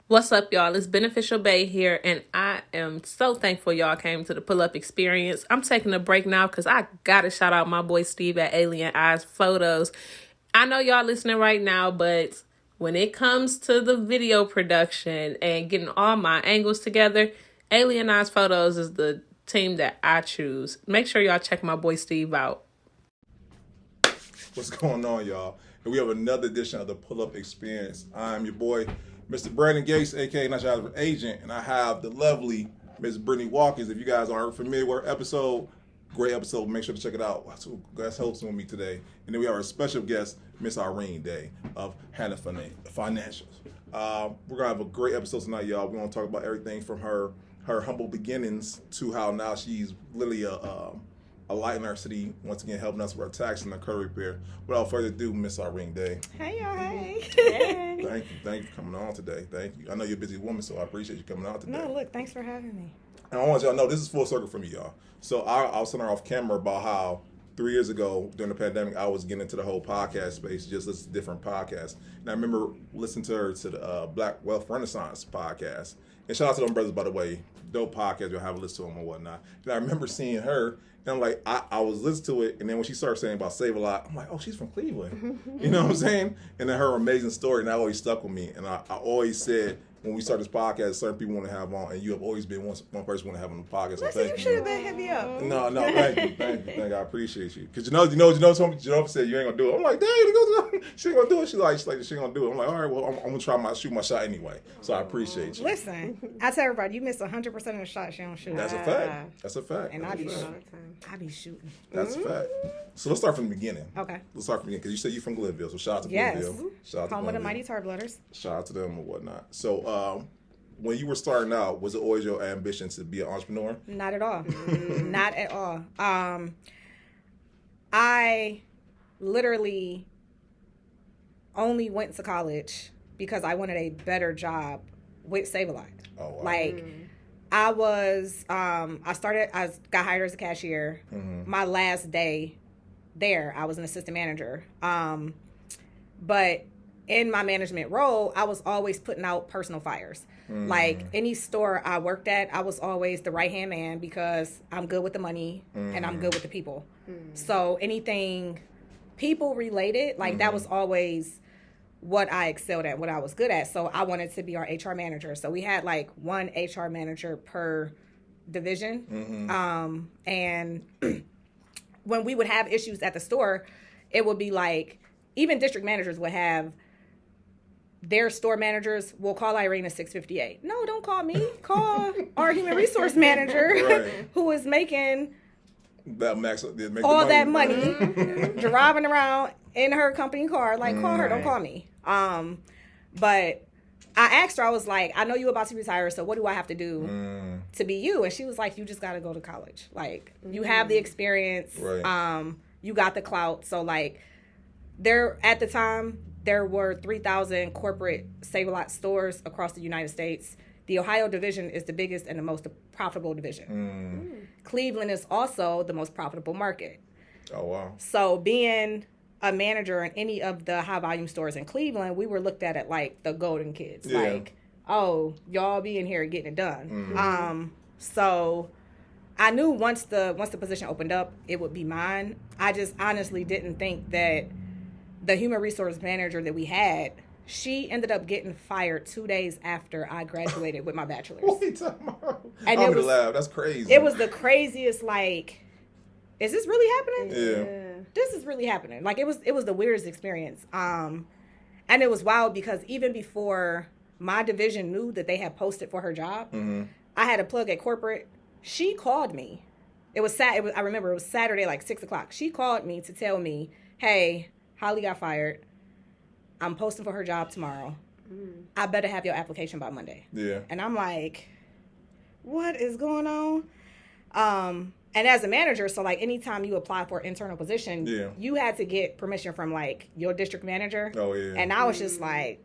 What's up, y'all? It's Beneficial Bay here, and I am so thankful y'all came to the pull-up experience. I'm taking a break now because I gotta shout out my boy Steve at Alien Eyes Photos. I know y'all listening right now, but when it comes to the video production and getting all my angles together, Alien Eyes Photos is the team that I choose. Make sure y'all check my boy Steve out. What's going on, y'all? And we have another edition of the Pull-Up Experience. I'm your boy, Mr. Brandon Gates, aka National Agent, and I have the lovely Miss Brittany Watkins. If you guys aren't familiar with our episode, great episode. Make sure to check it out. So guys hosting with me today. And then we have our special guest, Miss Irene Day of Hannah Financials. We're gonna have a great episode tonight, y'all. We're gonna talk about everything from her humble beginnings to how now she's literally a light in our city, once again helping us with our tax and our credit repair. Without further ado, Miss Irene Day. Hey, y'all. Hey. Thank you for coming on today. Thank you. I know you're a busy woman, so I appreciate you coming on today. No, look, thanks for having me. And I want y'all to know this is full circle for me, y'all. So I was telling her off camera about how 3 years ago during the pandemic, I was getting into the whole podcast space, just listen to different podcasts. And I remember listening to her to the Black Wealth Renaissance podcast. And shout out to them brothers, by the way. Dope podcast. You'll have a listen to them and whatnot. And I remember seeing her, and I'm like, I was listening to it, and then when she started saying about Save a Lot, I'm like, oh, she's from Cleveland. You know what I'm saying? And then her amazing story, and that always stuck with me. And I always said, when we start this podcast, certain people want to have on, and you have always been one person want to have on the podcast. Listen, so thank you should have been hit me up. No, thank you. I appreciate you. Because Jennifer said you ain't gonna do it. I'm like, dang, she ain't gonna do it. She ain't gonna do it. I'm like, all right, well, I'm gonna shoot my shot anyway. So I appreciate you. Listen, I tell everybody, you miss 100% of the shots she don't shoot. That's a fact. And I be shooting. That's a fact. So let's start from the beginning. Okay. Let's start from the beginning because you said you're from Glenville, so shout out to Yes. Glenville. Shout out to Home of the Glenville. Mighty Tar Blooders. Shout out to them and whatnot. So when you were starting out, was it always your ambition to be an entrepreneur? Not at all. Not at all. I literally only went to college because I wanted a better job with Save-A-Lot. Oh, wow. Like, I was, I got hired as a cashier. Mm-hmm. My last day there, I was an assistant manager. But in my management role, I was always putting out personal fires. Mm. Like, any store I worked at, I was always the right-hand man because I'm good with the money and I'm good with the people. So anything people related, like, that was always what I excelled at, what I was good at. So I wanted to be our HR manager. So we had like one HR manager per division. And when we would have issues at the store, it would be like, even district managers would have their store managers will call Irene at 6:58. No, don't call me. Call our human resource manager who is making all that money driving around in her company car. Like, call her, don't call me. But I asked her, I was like, I know you're about to retire, so what do I have to do to be you? And she was like, you just got to go to college. Like, you have the experience. You got the clout. So, like, at the time, there were 3,000 corporate Save-A-Lot stores across the United States. The Ohio division is the biggest and the most profitable division. Cleveland is also the most profitable market. Oh, wow. So being a manager in any of the high-volume stores in Cleveland, we were looked at like the golden kids. Yeah. Like, oh, y'all be in here getting it done. So I knew once the position opened up, it would be mine. I just honestly didn't think that the human resource manager that we had, she ended up getting fired 2 days after I graduated with my bachelor's. What are you talking about? And I'm gonna laugh. That's crazy. It was the craziest, like, is this really happening? Yeah. This is really happening. Like, it was the weirdest experience. And it was wild because even before my division knew that they had posted for her job, I had a plug at corporate. She called me. I remember it was Saturday, like 6 o'clock. She called me to tell me, hey, Holly got fired. I'm posting for her job tomorrow. I better have your application by Monday. Yeah. And I'm like, what is going on? And as a manager, so like anytime you apply for an internal position, you had to get permission from like your district manager. Oh, yeah. And I was just like,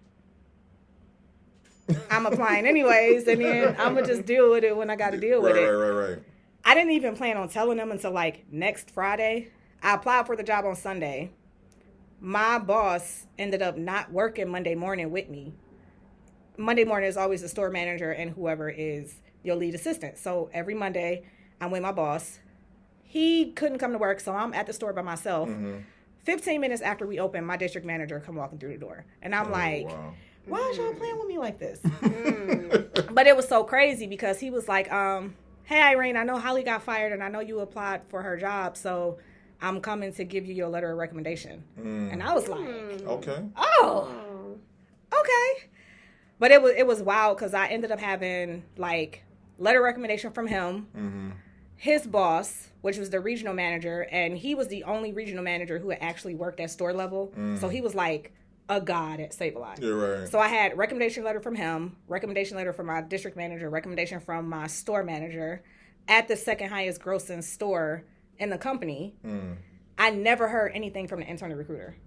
I'm applying anyways, and then I'm going to just deal with it when I got to deal with it. Right. I didn't even plan on telling them until like next Friday. I applied for the job on Sunday. My boss ended up not working Monday morning with me. Monday morning is always the store manager and whoever is your lead assistant. So every Monday, I'm with my boss. He couldn't come to work, so I'm at the store by myself. 15 minutes after we open, my district manager come walking through the door. And I'm wow. Why is y'all playing with me like this? But it was so crazy because he was like, hey, Irene, I know Holly got fired and I know you applied for her job, so I'm coming to give you your letter of recommendation. And I was like, okay. Oh, okay. But it was wild because I ended up having like letter recommendation from him, his boss, which was the regional manager, and he was the only regional manager who had actually worked at store level. So he was like a god at Save-A-Lot. You're right. So I had recommendation letter from him, recommendation letter from my district manager, recommendation from my store manager at the second highest grossing store in the company. I never heard anything from the internal recruiter.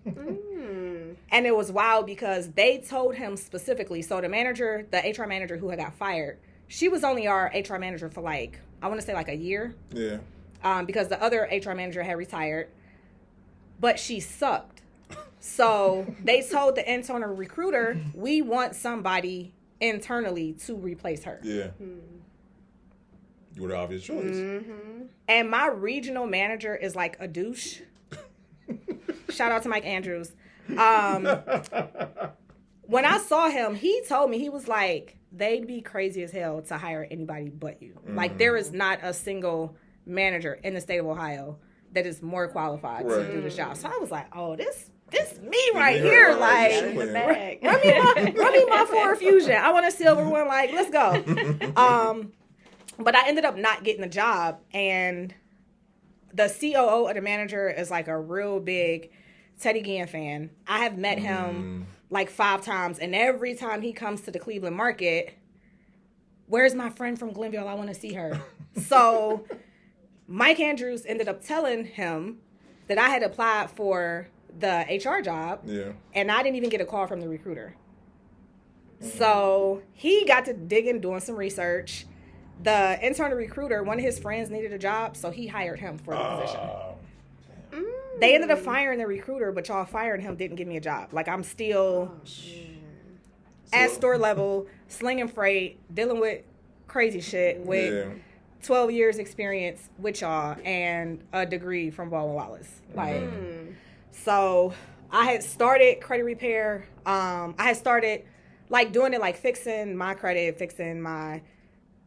And it was wild because they told him specifically. So the manager, the HR manager who had got fired, she was only our HR manager for like, I want to say like a year. Yeah. Because the other HR manager had retired, but she sucked. So they told the internal recruiter, we want somebody internally to replace her. Yeah. You were the obvious choice. And my regional manager is like a douche. Shout out to Mike Andrews. When I saw him, he told me, he was like, they'd be crazy as hell to hire anybody but you. Like, there is not a single manager in the state of Ohio that is more qualified to do this job. So I was like, oh, this me right here. Like, run me my Ford Fusion. I want a silver one. Like, let's go. But I ended up not getting the job. And the COO of the manager is like a real big Teddy Ginn fan. I have met him like 5 times. And every time he comes to the Cleveland market, where's my friend from Glenville? I want to see her. So Mike Andrews ended up telling him that I had applied for the HR job. Yeah. And I didn't even get a call from the recruiter. So he got to digging, doing some research. The internal recruiter, one of his friends needed a job, so he hired him for the position. They ended up firing the recruiter, but y'all firing him didn't give me a job. Like, I'm still at store level, slinging freight, dealing with crazy shit with 12 years experience with y'all and a degree from Baldwin Wallace. Like, so I had started credit repair. I had started like doing it, like fixing my credit, fixing my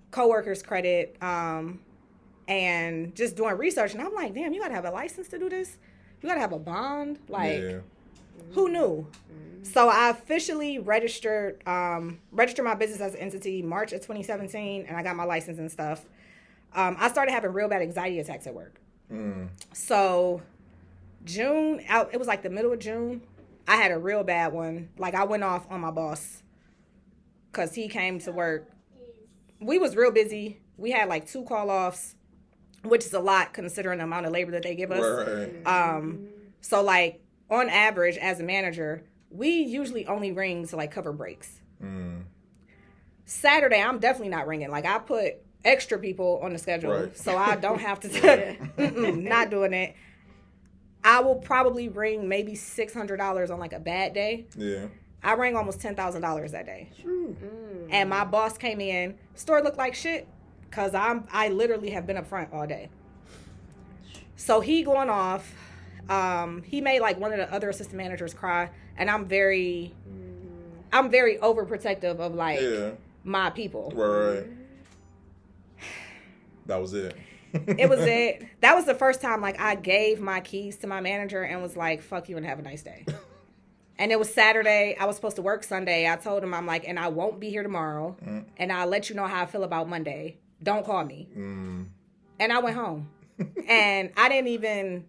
coworkers' credit, and just doing research. And I'm like, damn, you gotta have a license to do this. You gotta have a bond. Like, who knew? So I officially registered my business as an entity March of 2017, and I got my license and stuff. I started having real bad anxiety attacks at work. So June, it was like the middle of June, I had a real bad one. Like, I went off on my boss because he came to work. We was real busy. We had like 2 call-offs, which is a lot considering the amount of labor that they give us. Right. So like on average as a manager, we usually only ring to like cover breaks. Saturday, I'm definitely not ringing. Like, I put extra people on the schedule so I don't have to, not doing it. I will probably ring maybe $600 on like a bad day. Yeah. I rang almost $10,000 that day. And my boss came in, store looked like shit, because I literally have been up front all day. So he going off, he made like one of the other assistant managers cry, and I'm very overprotective of like my people. Right. That was it. It was it. That was the first time like I gave my keys to my manager and was like, fuck you and have a nice day. And it was Saturday. I was supposed to work Sunday. I told him, I'm like, and I won't be here tomorrow. And I'll let you know how I feel about Monday. Don't call me. And I went home. And I didn't even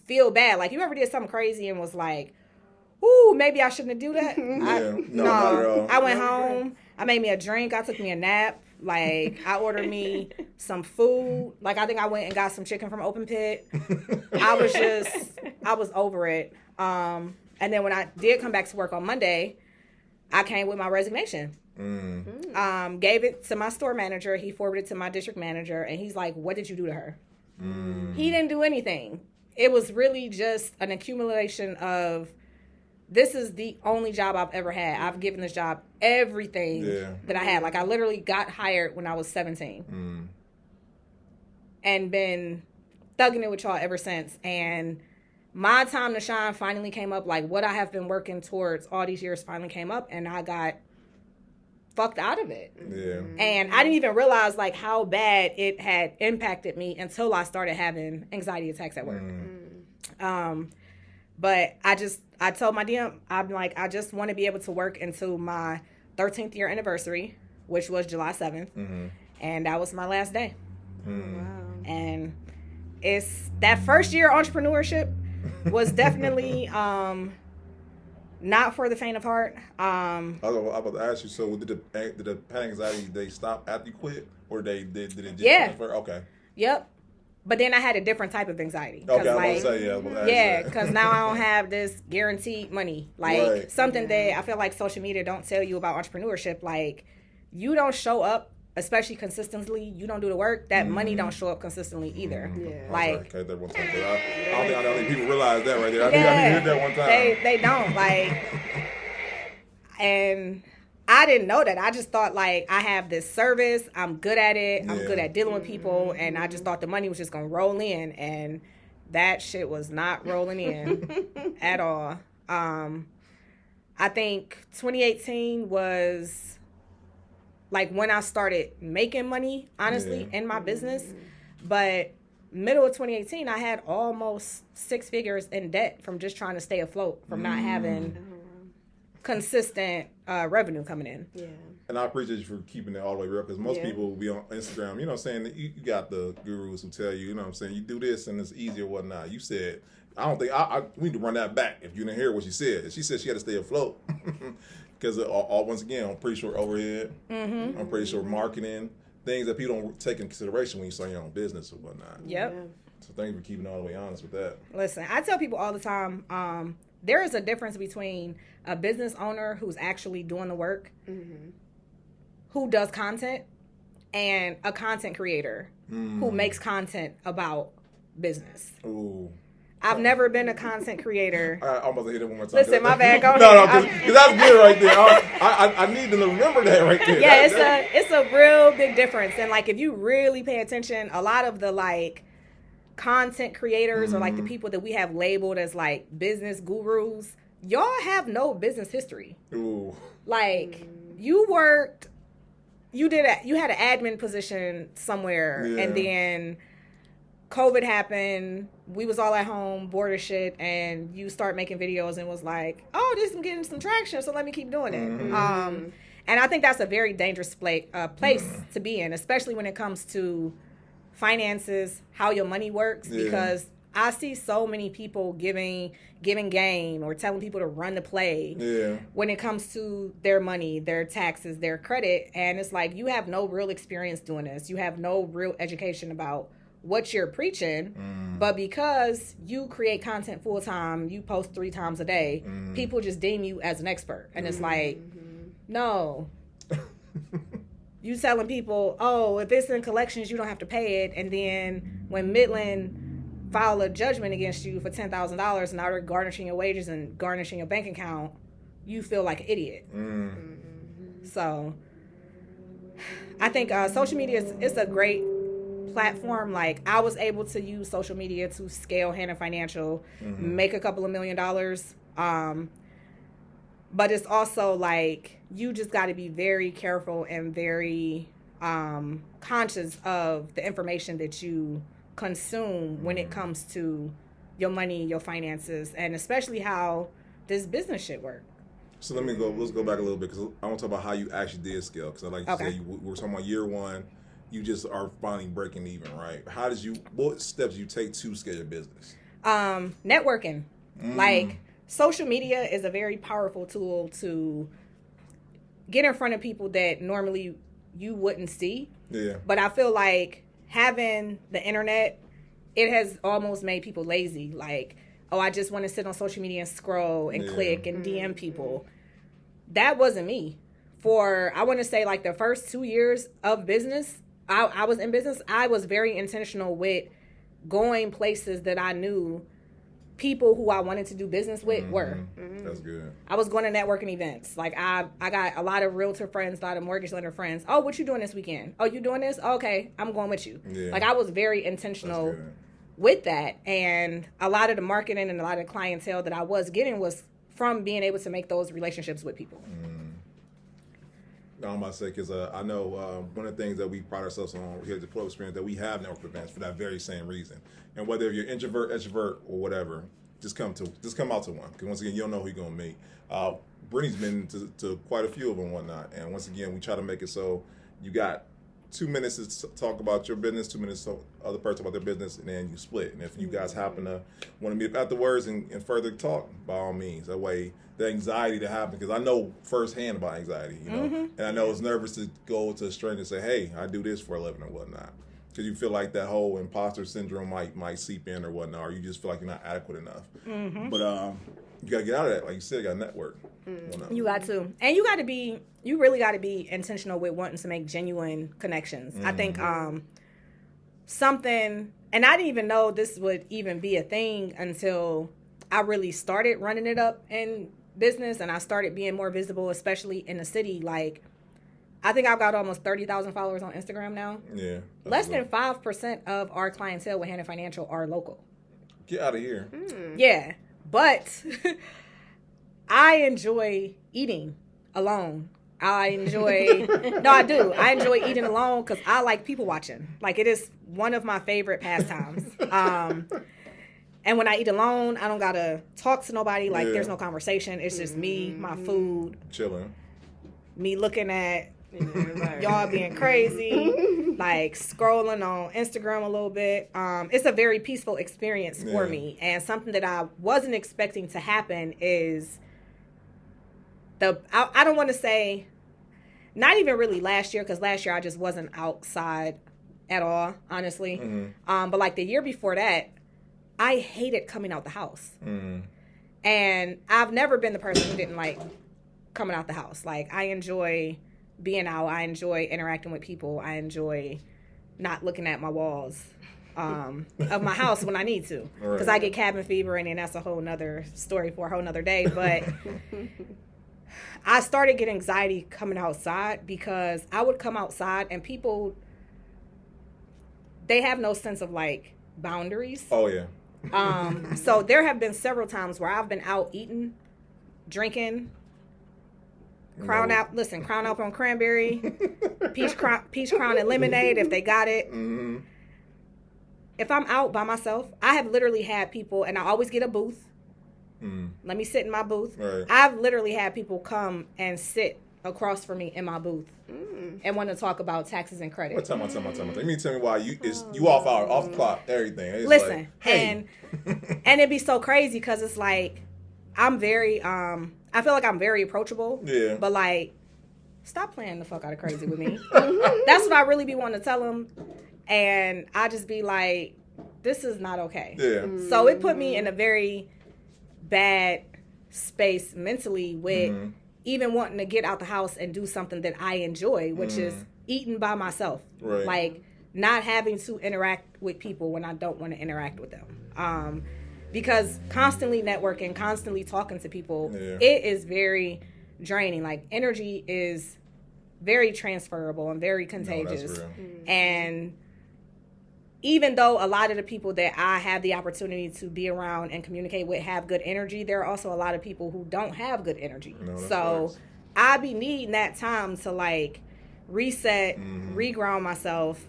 feel bad. Like, you ever did something crazy and was like, ooh, maybe I shouldn't do that? No, I went home. I made me a drink. I took me a nap. Like, I ordered me some food. Like, I think I went and got some chicken from Open Pit. I was over it. And then when I did come back to work on Monday, I came with my resignation. Gave it to my store manager. He forwarded it to my district manager. And he's like, what did you do to her? He didn't do anything. It was really just an accumulation of this is the only job I've ever had. I've given this job everything that I had. Like, I literally got hired when I was 17 and been thugging it with y'all ever since. And my time to shine finally came up. Like, what I have been working towards all these years finally came up, and I got fucked out of it. Yeah. And I didn't even realize, like, how bad it had impacted me until I started having anxiety attacks at work. But I told my DM, I'm like, I just want to be able to work until my 13th year anniversary, which was July 7th. And that was my last day. Wow. And it's that first year entrepreneurship was definitely not for the faint of heart. I was about to ask you, so did the panic anxiety, they stop after you quit? Or did it just transfer? Okay. Yep. But then I had a different type of anxiety. Okay, I was going to say, yeah, because now I don't have this guaranteed money. Like, something that I feel like social media don't tell you about entrepreneurship. Like, you don't show up, especially consistently. You don't do the work. That money don't show up consistently either. Like, okay, that one time. I don't think people realize that right there. I think I heard that one time. They don't. Like, and I didn't know that. I just thought, like, I have this service. I'm good at it. I'm good at dealing with people. And I just thought the money was just going to roll in. And that shit was not rolling in at all. I think 2018 was, like, when I started making money, honestly, in my business. But middle of 2018, I had almost 6 figures in debt from just trying to stay afloat, from not having consistent revenue coming in. Yeah. And I appreciate you for keeping it all the way real, because most people will be on Instagram, you know what I'm saying? You got the gurus who tell you, you know what I'm saying, you do this and it's easy or whatnot. You said, I don't think, we need to run that back if you didn't hear what she said. She said she had to stay afloat. Because once again, I'm pretty sure overhead, I'm pretty sure marketing, things that people don't take into consideration when you start your own business or whatnot. Yep. So thank you for keeping it all the way honest with that. Listen, I tell people all the time, there is a difference between a business owner who's actually doing the work, who does content, and a content creator who makes content about business. Ooh. I've never been a content creator. I'm about to hit it one more time. Listen, my bad. Go ahead. No, because that's good right there. I need to remember that right there. Yeah, it's a real big difference. And, like, if you really pay attention, a lot of the, like, content creators or, like, the people that we have labeled as, like, business gurus, y'all have no business history. Ooh. Like, you had an admin position somewhere, and then COVID happened. We was all at home, bored as shit, and you start making videos and was like, oh, this is getting some traction, so let me keep doing it. And I think that's a very dangerous place to be in, especially when it comes to finances, how your money works, because I see so many people giving game or telling people to run the play when it comes to their money, their taxes, their credit, and it's like, you have no real experience doing this. You have no real education about what you're preaching, but because you create content full time, you post 3 times a day, people just deem you as an expert. And it's like, no. You telling people, oh, if it's in collections, you don't have to pay it. And then when Midland file a judgment against you for $10,000 and now they're garnishing your wages and garnishing your bank account, you feel like an idiot. So I think social media is a great platform. Like, I was able to use social media to scale Hannah Financial, make a couple of $1 million. But it's also like, you just got to be very careful and very conscious of the information that you consume when it comes to your money, your finances, and especially how this business shit work. So let's go back a little bit, because I want to talk about how you actually did scale. Because I like to say, we were talking about year one, you just are finally breaking even, right? What steps you take to scale your business? Networking. Like, social media is a very powerful tool to get in front of people that normally you wouldn't see. Yeah. But I feel like having the internet, it has almost made people lazy. Like, oh, I just want to sit on social media and scroll and click and DM people. That wasn't me. For, I want to say, like, the first 2 years of business, I was in business, I was very intentional with going places that I knew people who I wanted to do business with were. That's good. I was going to networking events. Like I got a lot of realtor friends, a lot of mortgage lender friends. Oh, what you doing this weekend? Oh, you doing this? Okay, I'm going with you. Yeah. Like I was very intentional with that, and a lot of the marketing and a lot of the clientele that I was getting was from being able to make those relationships with people. No, I'm about to say, because I know one of the things that we pride ourselves on here at the Pull-Up Experience, that we have network events for that very same reason. And whether you're introvert, extrovert, or whatever, just come out to one. Because once again, you don't know who you're going to meet. Brittany's been to quite a few of them and whatnot. And once again, we try to make it so you got 2 minutes to talk about your business, 2 minutes to talk other person about their business, and then you split. And if you guys happen to want to meet up afterwards and further talk, by all means. That way, the anxiety to happen, because I know firsthand about anxiety, you know, and I know it's nervous to go to a stranger and say, hey, I do this for a living or whatnot. Because you feel like that whole imposter syndrome might seep in or whatnot, or you just feel like you're not adequate enough. But you got to get out of that. Like you said, you got to network. You got to. And you really got to be intentional with wanting to make genuine connections. I think something, and I didn't even know this would even be a thing until I really started running it up in business and I started being more visible, especially in the city. Like, I think I've got almost 30,000 followers on Instagram now. Yeah. Less than 5% of our clientele with Hannah Financial are local. Get out of here. Yeah. But I enjoy eating alone. I enjoy, no, I do. I enjoy eating alone because I like people watching. Like, it is one of my favorite pastimes. And when I eat alone, I don't got to talk to nobody. Like, there's no conversation. It's just me, my food. Chilling. Me looking at y'all being crazy. Like, scrolling on Instagram a little bit. It's a very peaceful experience for me. And something that I wasn't expecting to happen is I don't want to say, not even really last year, because last year I just wasn't outside at all, honestly. But like the year before that, I hated coming out the house. And I've never been the person who didn't like coming out the house. Like, I enjoy being out. I enjoy interacting with people. I enjoy not looking at my walls of my house when I need to. Because I get cabin fever, and then that's a whole nother story for a whole nother day. But I started getting anxiety coming outside because I would come outside and people, they have no sense of like boundaries. Oh, yeah. So there have been several times where I've been out eating, drinking, Crown Apple and cranberry, peach crown and lemonade if they got it. If I'm out by myself, I have literally had people, and I always get a booth. Let me sit in my booth. I've literally had people come and sit across from me in my booth and want to talk about taxes and credit. Tell me. You mean tell me why you off the clock, everything. It's listen, like, hey. and it'd be so crazy because it's like I'm very I feel like I'm very approachable. Yeah. But like, stop playing the fuck out of crazy with me. That's what I really be wanting to tell them, and I just be like, this is not okay. Yeah. So it put me in a very bad space mentally with even wanting to get out the house and do something that I enjoy, which is eating by myself. Right. Like, not having to interact with people when I don't want to interact with them. Because constantly networking, constantly talking to people, it is very draining. Like, energy is very transferable and very contagious. No, that's real. And even though a lot of the people that I have the opportunity to be around and communicate with have good energy, there are also a lot of people who don't have good energy. No, so I be needing that time to like reset, reground myself.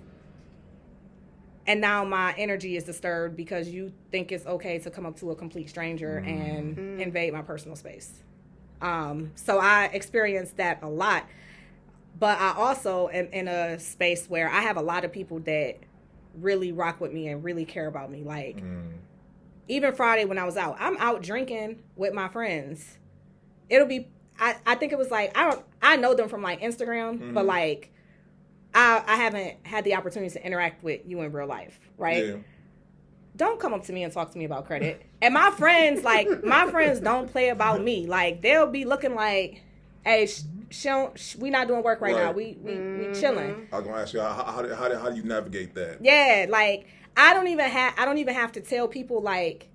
And now my energy is disturbed because you think it's okay to come up to a complete stranger and invade my personal space. So I experienced that a lot. But I also am in a space where I have a lot of people that really rock with me and really care about me. Like, even Friday when I was out, I'm out drinking with my friends. It'll be, I think it was like, I know them from like Instagram, but like, I haven't had the opportunity to interact with you in real life, right? Yeah. Don't come up to me and talk to me about credit. And my friends, don't play about me. Like, they'll be looking like, hey, we not doing work right now. We chilling. I was gonna ask you how do you navigate that? Yeah, like I don't even have to tell people like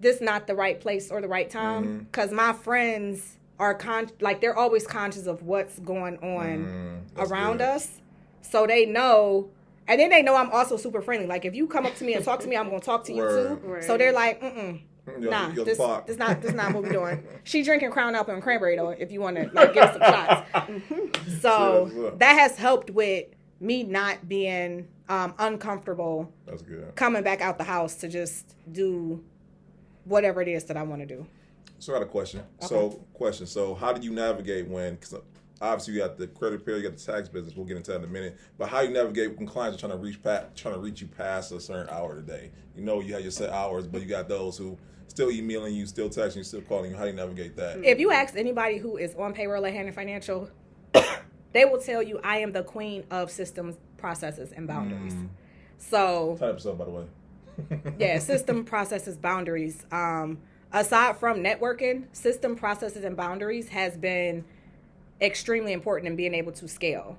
this not the right place or the right time, because my friends are they're always conscious of what's going on around us, so they know. And then they know I'm also super friendly. Like, if you come up to me and talk to me, I'm going to talk to you too. Right. So they're like, nah, this not what we're doing. She drinking Crown Apple and Cranberry, though, if you want to, like, give us some shots. So that has helped with me not being uncomfortable. That's good. Coming back out the house to just do whatever it is that I want to do. So I got a question. Okay. So how do you navigate when... Obviously, you got the credit bureau, you got the tax business. We'll get into that in a minute. But how you navigate when clients are trying to reach you past a certain hour today? You know, you have your set hours, but you got those who still emailing you, still texting you, still calling you. How do you navigate that? If you ask anybody who is on payroll at Hannon Financial, they will tell you I am the queen of systems, processes, and boundaries. So, type yourself, by the way. Yeah, system, processes, boundaries. Aside from networking, system, processes, and boundaries has been extremely important in being able to scale,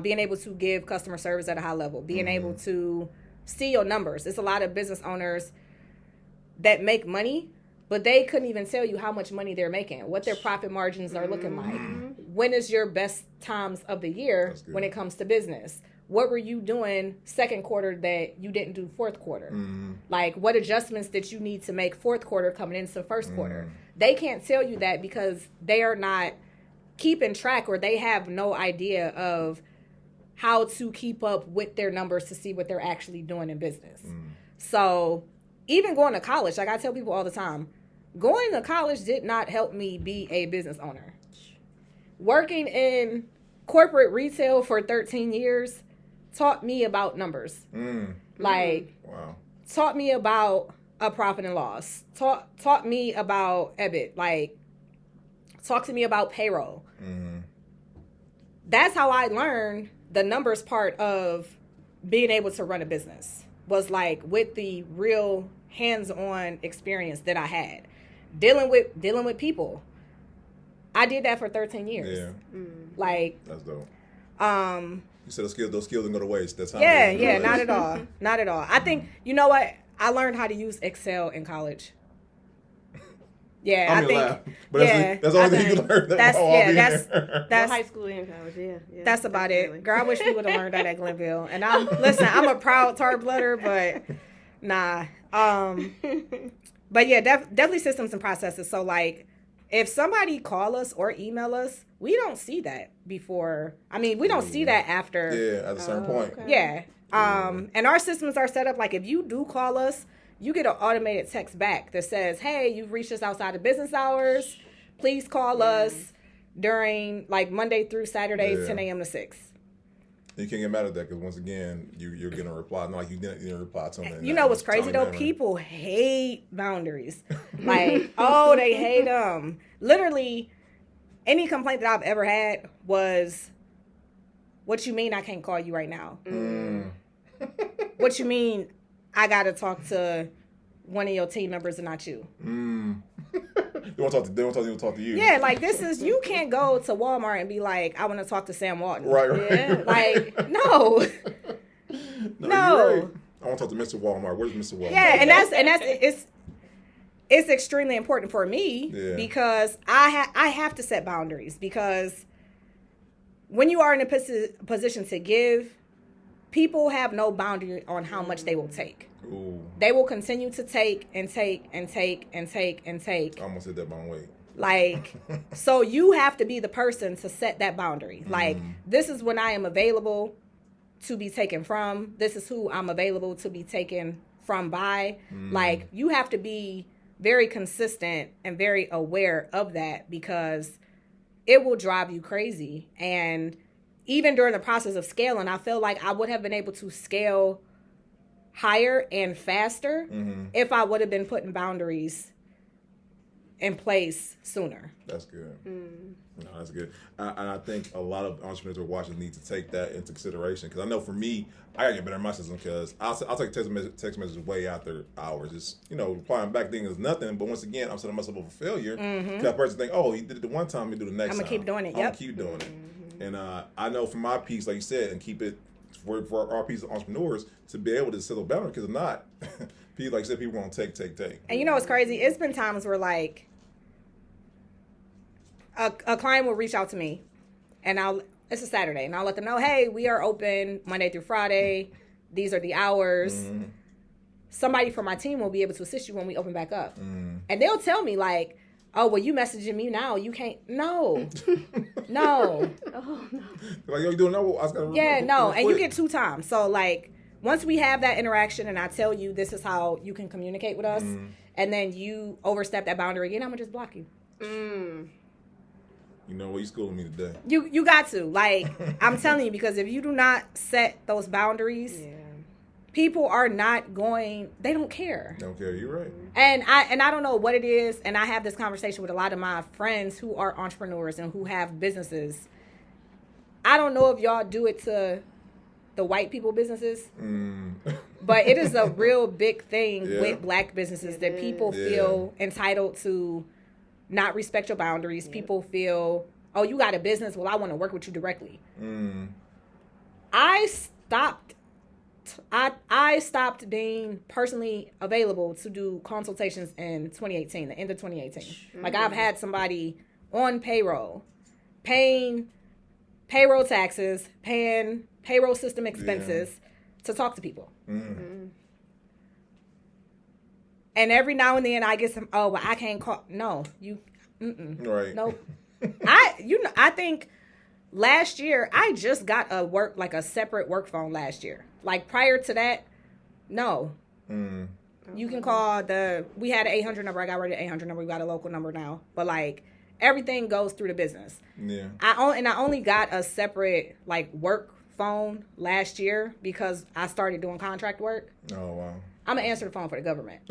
being able to give customer service at a high level, being able to see your numbers. It's a lot of business owners that make money, but they couldn't even tell you how much money they're making, what their profit margins are looking like. When is your best times of the year when it comes to business? What were you doing second quarter that you didn't do fourth quarter? Like, what adjustments that you need to make fourth quarter coming into first quarter? They can't tell you that because they are not keeping track, or they have no idea of how to keep up with their numbers to see what they're actually doing in business. So even going to college, like I tell people all the time, going to college did not help me be a business owner. Working in corporate retail for 13 years taught me about numbers. Taught me about a profit and loss. Taught me about EBIT. Like, talk to me about payroll. That's how I learned the numbers part of being able to run a business, was like with the real hands-on experience that I had dealing with people. I did that for 13 years. Like, that's dope. You said those skills didn't go to waste. That's how. Yeah, not at all. Not at all. I think, you know what? I learned how to use Excel in college. Yeah, I think. But that's the only thing you can learn. That's high school and college. Yeah. That's about it. Girl, I wish we would have learned that at Glenville. And I'm a proud tar blooder, but nah. But yeah, definitely systems and processes. So like, if somebody call us or email us, we don't see that before. I mean, we don't see that after. Yeah, at a certain point. Okay. Yeah. And our systems are set up like, if you do call us, you get an automated text back that says, hey, you've reached us outside of business hours. Please call us during, like, Monday through Saturdays, 10 a.m. to 6. You can't get mad at that because, once again, you're going to reply. Not like you didn't reply to them. You know what's crazy, though? People hate boundaries. Like, oh, they hate them. Literally, any complaint that I've ever had was, what you mean I can't call you right now? What you mean I got to talk to one of your team members and not you? They want to talk to you. Yeah, like, you can't go to Walmart and be like, I want to talk to Sam Walton. Right. Yeah, like, no. No. Right. I want to talk to Mr. Walmart. Where's Mr. Walmart? Yeah, and that's it's extremely important for me because I have to set boundaries, because when you are in a position to give, people have no boundary on how much they will take. Ooh. They will continue to take and take and take and take and take. I almost hit that wrong way. Like, so you have to be the person to set that boundary. Like, this is when I am available to be taken from. This is who I'm available to be taken from by. Like, you have to be very consistent and very aware of that, because it will drive you crazy. And even during the process of scaling, I feel like I would have been able to scale higher and faster if I would have been putting boundaries in place sooner. That's good. No, that's good. And I think a lot of entrepreneurs who are watching need to take that into consideration, because I know for me, I gotta get better in my system, because I'll take text messages way after hours. Just, replying back thing is nothing, but once again, I'm setting myself up for failure. Because that person think, oh, he did it the one time, he do the next time. I'm gonna keep doing it. I'm gonna keep doing it. And I know for my piece, like you said, and keep it for our piece of entrepreneurs to be able to settle boundaries, because if not, People, like I said, people want to take. And you know what's crazy? It's been times where like a client will reach out to me, and it's a Saturday, and I'll let them know, hey, we are open Monday through Friday. These are the hours. Mm-hmm. Somebody from my team will be able to assist you when we open back up. Mm. And they'll tell me like, oh, well, you messaging me now. You can't. No. No. Oh, no. Like, yo, you doing no? I was gonna yeah, no. And you get 2 times. So, like, once we have that interaction and I tell you this is how you can communicate with us, and then you overstep that boundary again, I'm going to just block you. Mm. You know what? You schooling me today. You got to. Like, I'm telling you, because if you do not set those boundaries... Yeah. People are not going, they don't care. Don't care, you're right. And I don't know what it is, and I have this conversation with a lot of my friends who are entrepreneurs and who have businesses. I don't know if y'all do it to the white people businesses, but it is a real big thing with black businesses that people feel entitled to not respect your boundaries. Yeah. People feel, oh, you got a business, well, I want to work with you directly. I stopped being personally available to do consultations in 2018, the end of 2018. Mm-hmm. Like, I've had somebody on payroll, paying payroll taxes, paying payroll system expenses to talk to people. Mm-hmm. And every now and then I get some, oh, well, I can't call. No, you, right. Nope. I think last year, I just got a separate work phone last year. Like, prior to that, no. You can call we had an 800 number. I got rid of the 800 number. We got a local number now. But, like, everything goes through the business. Yeah. I only got a separate, like, work phone last year because I started doing contract work. Oh, wow. I'm going to answer the phone for the government.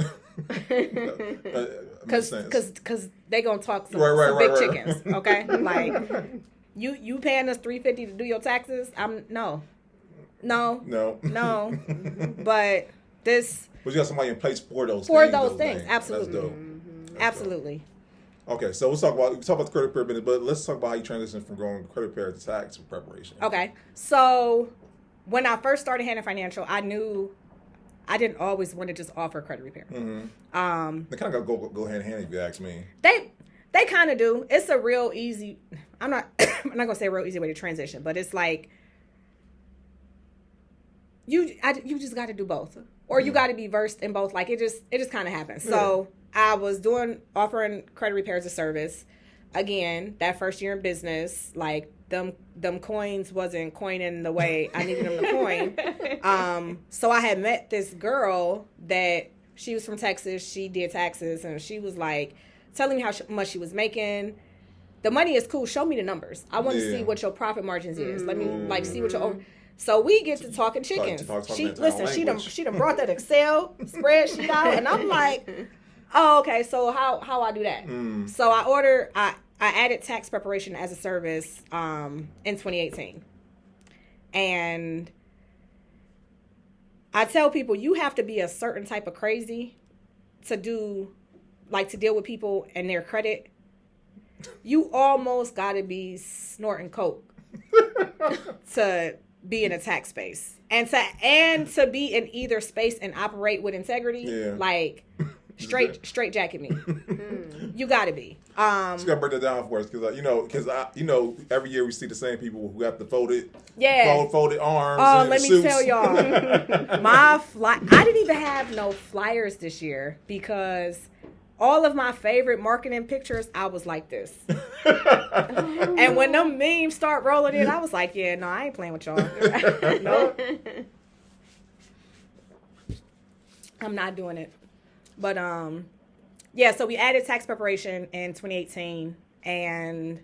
Because they going to talk some big chickens, okay? Like, you paying us $350 to do your taxes? No. But this. But you got somebody in place for those things. For those things, absolutely. That's dope. That's absolutely. Dope. Okay, so we talk about the credit repair business, but let's talk about how you transition from going credit repair to tax preparation. Okay, so when I first started Hannah Financial, I knew I didn't always want to just offer credit repair. Mm-hmm. They kind of go hand in hand, if you ask me. They kind of do. It's a real easy. I'm not gonna say a real easy way to transition, but it's like you just got to do both, or you got to be versed in both. Like, it just kind of happens. Yeah. So I was offering credit repair as a service. Again, that first year in business, like them coins wasn't coining the way I needed them to coin. So I had met this girl that she was from Texas. She did taxes, and she was like telling me how much she was making. The money is cool. Show me the numbers. I want to see what your profit margins is. Let me see what your So we get to talking chickens. She done brought that Excel spreadsheet out, and I'm like, oh, okay. So how I do that? So I added tax preparation as a service in 2018, and I tell people you have to be a certain type of crazy to deal with people and their credit. You almost got to be snorting coke to be in a tax space, and to be in either space and operate with integrity. Yeah. Like straight jacket me. You got to be. Just gotta break that down for us, because every year we see the same people who have the folded arms. Oh, and let suits. Me tell y'all, I didn't even have no flyers this year because all of my favorite marketing pictures, I was like this. And when them memes start rolling in, I was like, yeah, no, I ain't playing with y'all. No. I'm not doing it. But, yeah, so we added tax preparation in 2018, and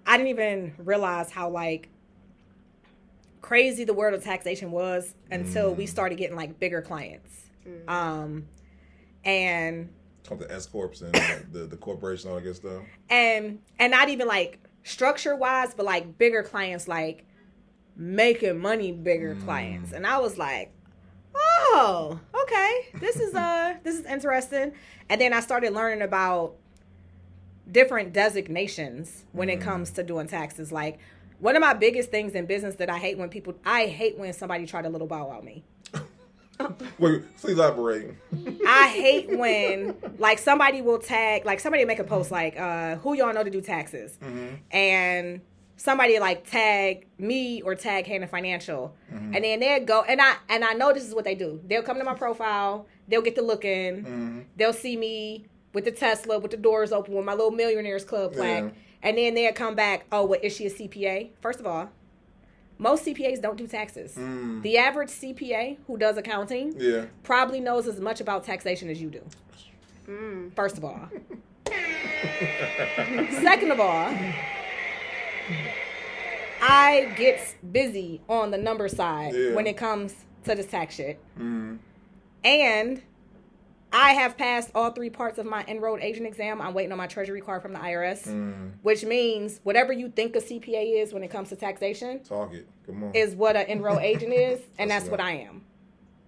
I didn't even realize how, like, crazy the world of taxation was until we started getting, like, bigger clients. And the S corps and the corporation, all that good stuff. And not even like structure wise, but like bigger clients, like making money bigger clients. And I was like, oh, okay, this is interesting. And then I started learning about different designations when it comes to doing taxes. Like, one of my biggest things in business that I hate when somebody try to little bow wow me. Wait, please elaborate. I hate when like somebody will tag, like somebody make a post like, who y'all know to do taxes, and somebody like tag me or tag Hannah Financial, and then they'll go and I know this is what they do. They'll come to my profile, they'll get to looking, they'll see me with the Tesla with the doors open with my little Millionaires Club plaque, and then they'll come back. Oh, well, is she a CPA? First of all, most CPAs don't do taxes. The average CPA who does accounting probably knows as much about taxation as you do. First of all. Second of all, I get busy on the number side when it comes to this tax shit. And I have passed all 3 parts of my enrolled agent exam. I'm waiting on my treasury card from the IRS, which means whatever you think a CPA is when it comes to taxation, talk it. Come on. Is what an enrolled agent is, and that's what I am.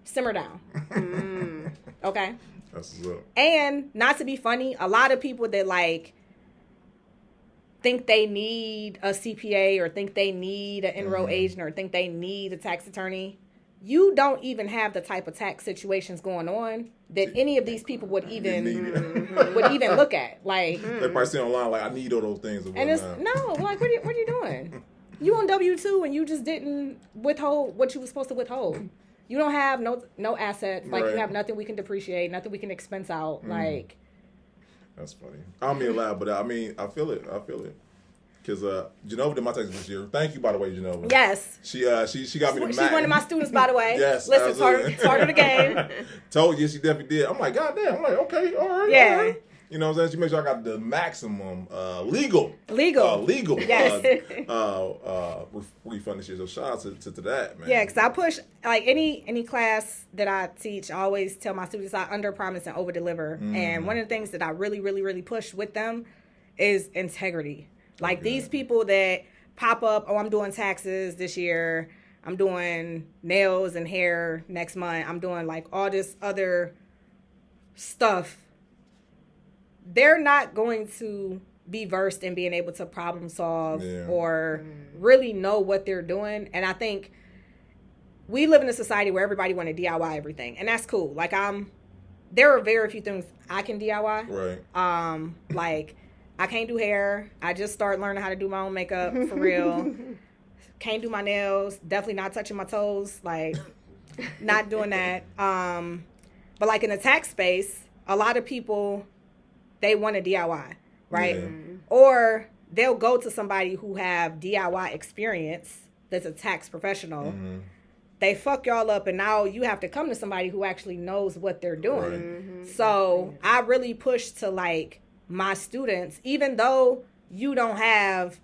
Simmer down. Okay? That's what's up. And not to be funny, a lot of people that like think they need a CPA or think they need an enrolled agent or think they need a tax attorney, you don't even have the type of tax situations going on that any of these people would even look at. Like they probably see online like I need all those things. And it's no, like what are you doing? You on W-2 and you just didn't withhold what you were supposed to withhold. You don't have no assets. Like you have nothing we can depreciate, nothing we can expense out. Like that's funny. I don't mean to laugh, but I mean I feel it. Because Genova did my taxes this year. Thank you, by the way, Genova. Yes. She got me the Mac. She's one of my students, by the way. Yes, listen, absolutely. it's part of the game. Told you, she definitely did. I'm like, God damn. I'm like, okay, all right. Yeah. All right. You know what I'm saying? She makes sure I got the maximum legal. Yes. Refund this year. So shout out to that, man. Yeah, because I push, like any class that I teach, I always tell my students I under promise and over deliver. And one of the things that I really, really, really push with them is integrity. Like these people that pop up, oh, I'm doing taxes this year. I'm doing nails and hair next month. I'm doing like all this other stuff. They're not going to be versed in being able to problem solve or really know what they're doing. And I think we live in a society where everybody want to DIY everything. And that's cool. Like there are very few things I can DIY. Right. Like I can't do hair. I just started learning how to do my own makeup for real. Can't do my nails. Definitely not touching my toes. Like, not doing that. But like in the tax space, a lot of people, they want to DIY, right? Yeah. Or they'll go to somebody who have DIY experience that's a tax professional. They fuck y'all up, and now you have to come to somebody who actually knows what they're doing. Right. So I really push to like my students, even though you don't have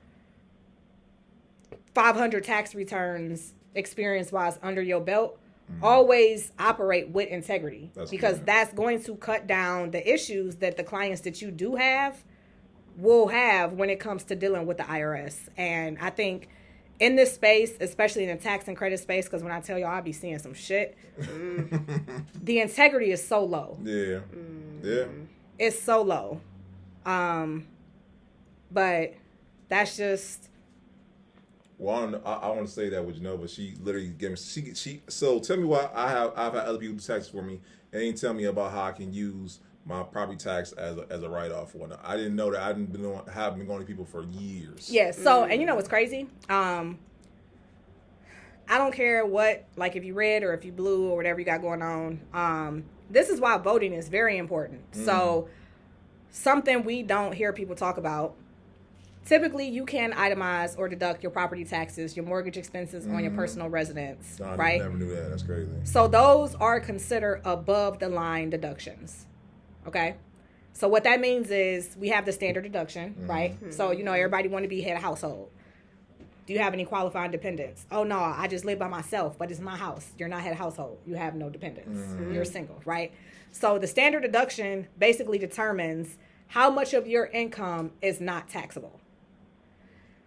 500 tax returns experience-wise under your belt, always operate with integrity. That's going to cut down the issues that the clients that you do have will have when it comes to dealing with the IRS. And I think in this space, especially in the tax and credit space, because when I tell y'all I be seeing some shit, the integrity is so low. Yeah. It's so low. But that's just. Well, I want to say that with Genova. She literally gave me she. So tell me why I've had other people do taxes for me, and they tell me about how I can use my property tax as a write off for I didn't know that. I have been going to people for years. Yeah. So and you know what's crazy? I don't care what, like if you red or if you blue or whatever you got going on. This is why voting is very important. So something we don't hear people talk about. Typically, you can itemize or deduct your property taxes, your mortgage expenses on your personal residence, right? I never knew that. That's crazy. So those are considered above the line deductions, okay? So what that means is we have the standard deduction, right? So, you know, everybody want to be head of household. Do you have any qualifying dependents? Oh, no, I just live by myself, but it's my house. You're not head of household. You have no dependents. You're single, right? So the standard deduction basically determines how much of your income is not taxable.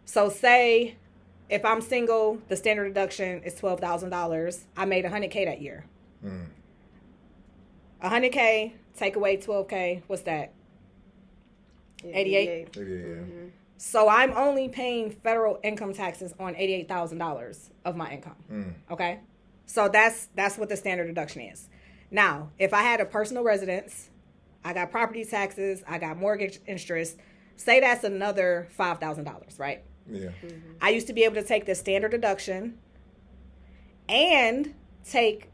So say if I'm single, the standard deduction is $12,000. I made $100K that year. $100K, take away $12K, what's that? 88? So I'm only paying federal income taxes on $88,000 of my income. Okay? So that's what the standard deduction is. Now, if I had a personal residence, I got property taxes, I got mortgage interest, say that's another $5,000, right? Yeah. I used to be able to take the standard deduction and take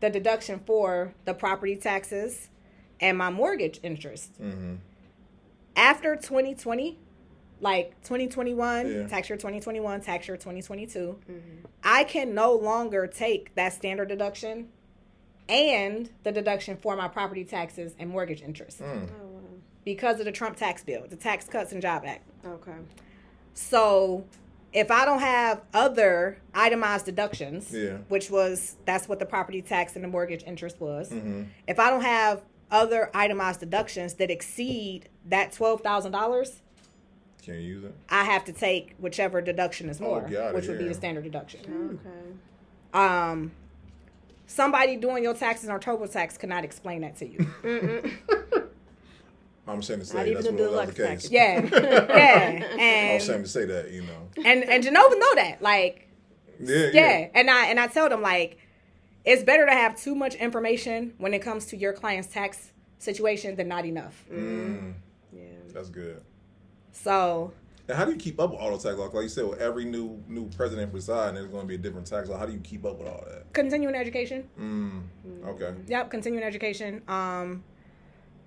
the deduction for the property taxes and my mortgage interest. After 2020, like 2021, tax year 2021, tax year 2022, I can no longer take that standard deduction and the deduction for my property taxes and mortgage interest because of the Trump tax bill, the Tax Cuts and Job Act. Okay. So if I don't have other itemized deductions, that's what the property tax and the mortgage interest was. If I don't have other itemized deductions that exceed that $12,000, can't use it. I have to take whichever deduction is more, which would be the standard deduction. Okay. Somebody doing your taxes on TurboTax cannot explain that to you. I'm ashamed to say Not even that's a what was deluxe the case. package. Yeah. And I'm ashamed to say that, you know. And Genova know that. Like, Yeah. And I tell them, like, it's better to have too much information when it comes to your client's tax situation than not enough. Yeah. That's good. So. And how do you keep up with all the tax law? Like you said, with every new president presiding, there's going to be a different tax law. How do you keep up with all that? Continuing education. Okay. Yep, continuing education.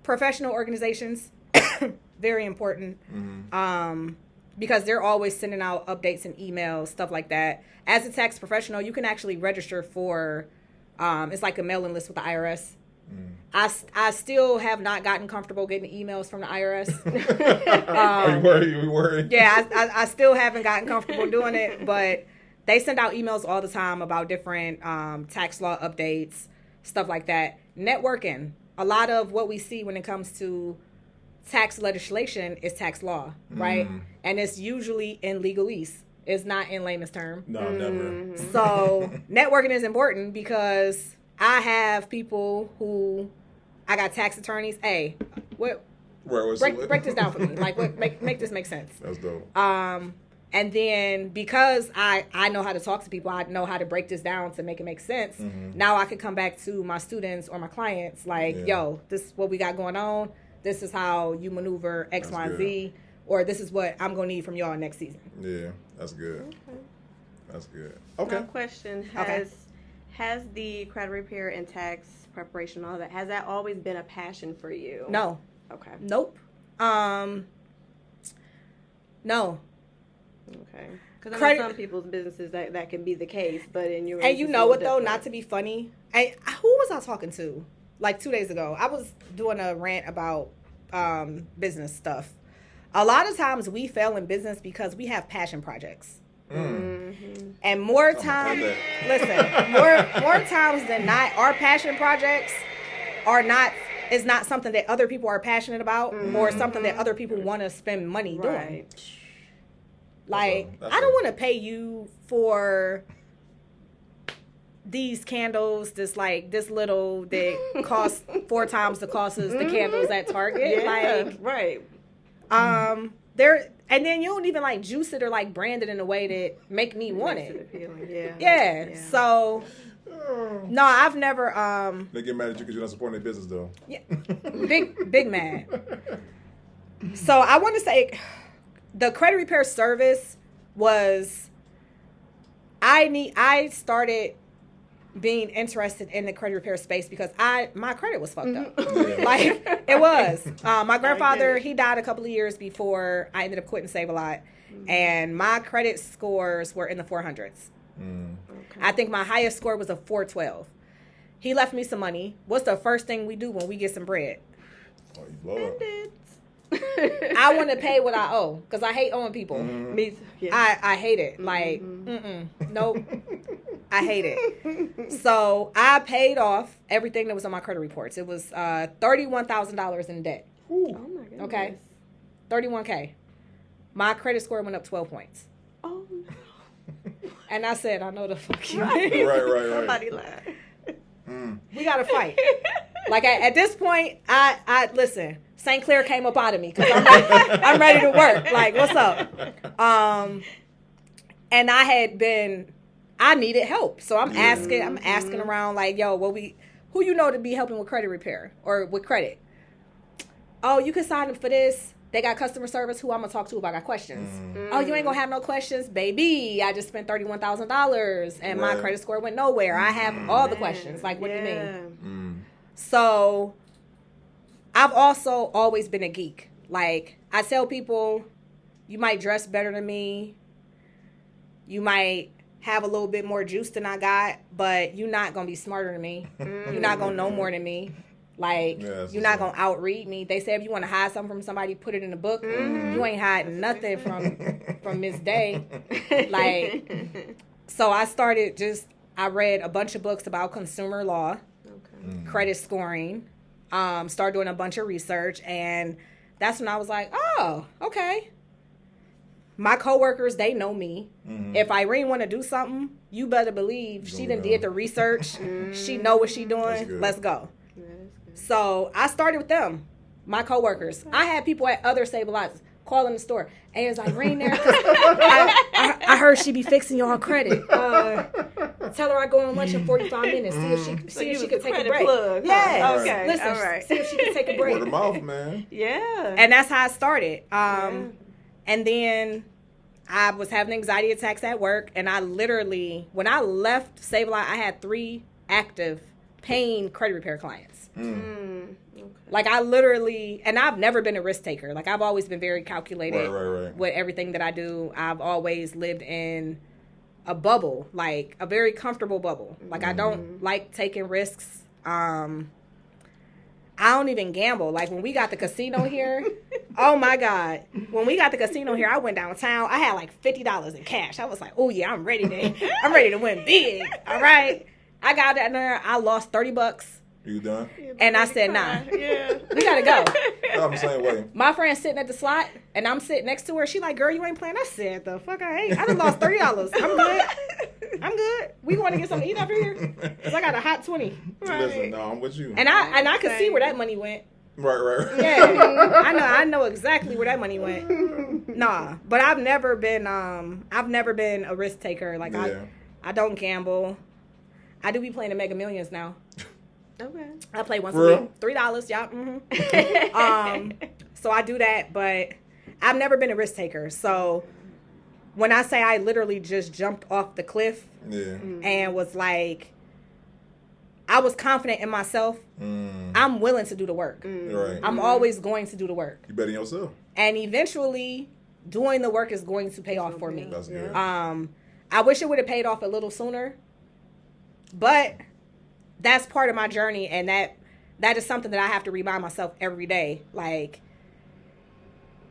Professional organizations, very important. Because they're always sending out updates and emails, stuff like that. As a tax professional, you can actually register for, it's like a mailing list with the IRS. I still have not gotten comfortable getting emails from the IRS. Are you worried? Yeah, I still haven't gotten comfortable doing it, but they send out emails all the time about different tax law updates, stuff like that. Networking. A lot of what we see when it comes to tax legislation is tax law, right? And it's usually in legalese. It's not in layman's term. No, never. So networking is important because I have people who, I got tax attorneys. Hey, what? Break this down for me. Like, what? Make this make sense. That's dope. And then because I know how to talk to people, I know how to break this down to make it make sense. Now I can come back to my students or my clients like, yo, this is what we got going on. This is how you maneuver X, Y, and Z. Or this is what I'm going to need from y'all next season. Yeah, that's good. Okay. That's good. Okay. Now, question. Has the credit repair and tax preparation, all that, has that always been a passion for you? No. Okay. Nope. No. Okay. Because I know some people's businesses that can be the case, but in yours, and you know what though, not to be funny, who was I talking to? Like 2 days ago, I was doing a rant about business stuff. A lot of times we fail in business because we have passion projects. And more times, more times than not, our passion projects is not something that other people are passionate about or something that other people want to spend money doing. Like, I don't want to pay you for these candles, this little that cost 4 times the cost as the candles at Target. And then you don't even like juice it or like brand it in a way that make me want it. Yeah. So no, I've never. They get mad at you because you're not supporting their business though. Yeah, big mad. So I want to say, the credit repair service was. I started being interested in the credit repair space because my credit was fucked up. Like, it was. My grandfather, he died a couple of years before I ended up quitting Save a Lot. And my credit scores were in the 400s. I think my highest score was a 412. He left me some money. What's the first thing we do when we get some bread? Oh, you blow up. I want to pay what I owe because I hate owing people. Me too. Yeah. I hate it. Like, nope. I hate it. So I paid off everything that was on my credit reports. It was $31,000 in debt. Ooh. Oh my goodness. Okay, $31K. My credit score went up 12 points. Oh no. And I said, I know the fuck you Right. Somebody lied. We gotta fight. Like at this point, I listen. St. Clair came up out of me because I'm ready to work. Like, what's up? And I had been I needed help. So I'm asking around like, yo, who you know to be helping with credit repair or with credit? Oh, you can sign up for this. They got customer service. Who I'm gonna talk to if I got questions? Oh, you ain't gonna have no questions, baby. I just spent $31,000 and my credit score went nowhere. I have all the questions. Like, what do you mean? So, I've also always been a geek. Like, I tell people, you might dress better than me. You might have a little bit more juice than I got, but you're not gonna be smarter than me. You're not gonna know more than me. Like, you're not going to outread me. They say if you want to hide something from somebody, put it in a book. You ain't hiding nothing from Miss Day. Like, so I read a bunch of books about consumer law, credit scoring, started doing a bunch of research, and that's when I was like, oh, okay. My coworkers, they know me. If Irene want to do something, you better believe she done did the research. She know what she doing. Let's go. So I started with them, my coworkers. I had people at other stabilizers calling the store. Hey, is Irene there? I heard she be fixing y'all credit. Tell her I go on lunch in 45 minutes. See if she could take a break. Plug, huh? Yes. Okay. Listen, all right. see if she could take a break. Word of mouth, man. Yeah. And that's how I started. And then I was having anxiety attacks at work, and I literally, when I left Save a Lot, I had 3 active paying credit repair clients. Okay. Like, I literally, and I've never been a risk taker. Like, I've always been very calculated with everything that I do. I've always lived in a bubble, like a very comfortable bubble. Like, I don't like taking risks. I don't even gamble. Like, when we got the casino here, oh my God. When we got the casino here, I went downtown. I had like $50 in cash. I was like, oh yeah, I'm ready to win big. All right. I got down there. I lost $30. You done? And I said, nah. Yeah. We gotta go. I'm the same way. My friend's sitting at the slot, and I'm sitting next to her. She like, girl, you ain't playing. I said, the fuck I ain't. I done lost $30. I'm good. We want to get something to eat after here? Because I got a hot 20. Listen, no, I'm with you. And I could see where that money went. Right. Yeah. I know exactly where that money went. Nah. But I've never been a risk taker. Like, I don't gamble. I do be playing the Mega Millions now. Okay. I play once a week. $3, yeah. So I do that, but I've never been a risk taker. So when I say I literally just jumped off the cliff and was like, I was confident in myself. I'm willing to do the work. Right. I'm always going to do the work. You bet in yourself. And eventually, doing the work is going to pay off for me. That's good. I wish it would have paid off a little sooner, but that's part of my journey, and that is something that I have to remind myself every day. Like,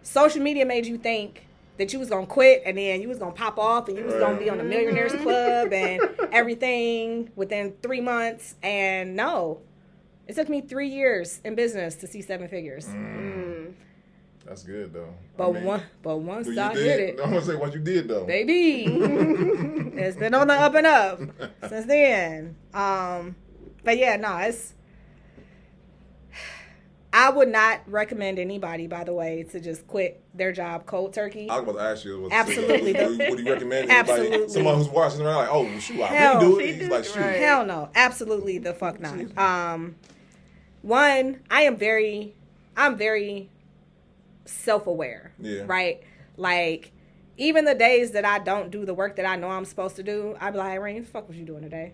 social media made you think that you was going to quit, and then you was going to pop off, and you was going to be on the Millionaires Club and everything within 3 months. And no, it took me 3 years in business to see 7 figures. That's good, though. But once I hit it. I'm going to say what you did, though. Baby, it's been on the up and up since then. But yeah, no, I would not recommend anybody, by the way, to just quit their job cold turkey. I was about to ask you. Absolutely. Would you recommend anybody? Absolutely. Someone who's watching around like, oh, shoot, I can do it. He's like, shoot. Hell no. Absolutely the fuck not. One, I'm very self-aware. Yeah. Right? Like, even the days that I don't do the work that I know I'm supposed to do, I be like, Irene, what the fuck was you doing today?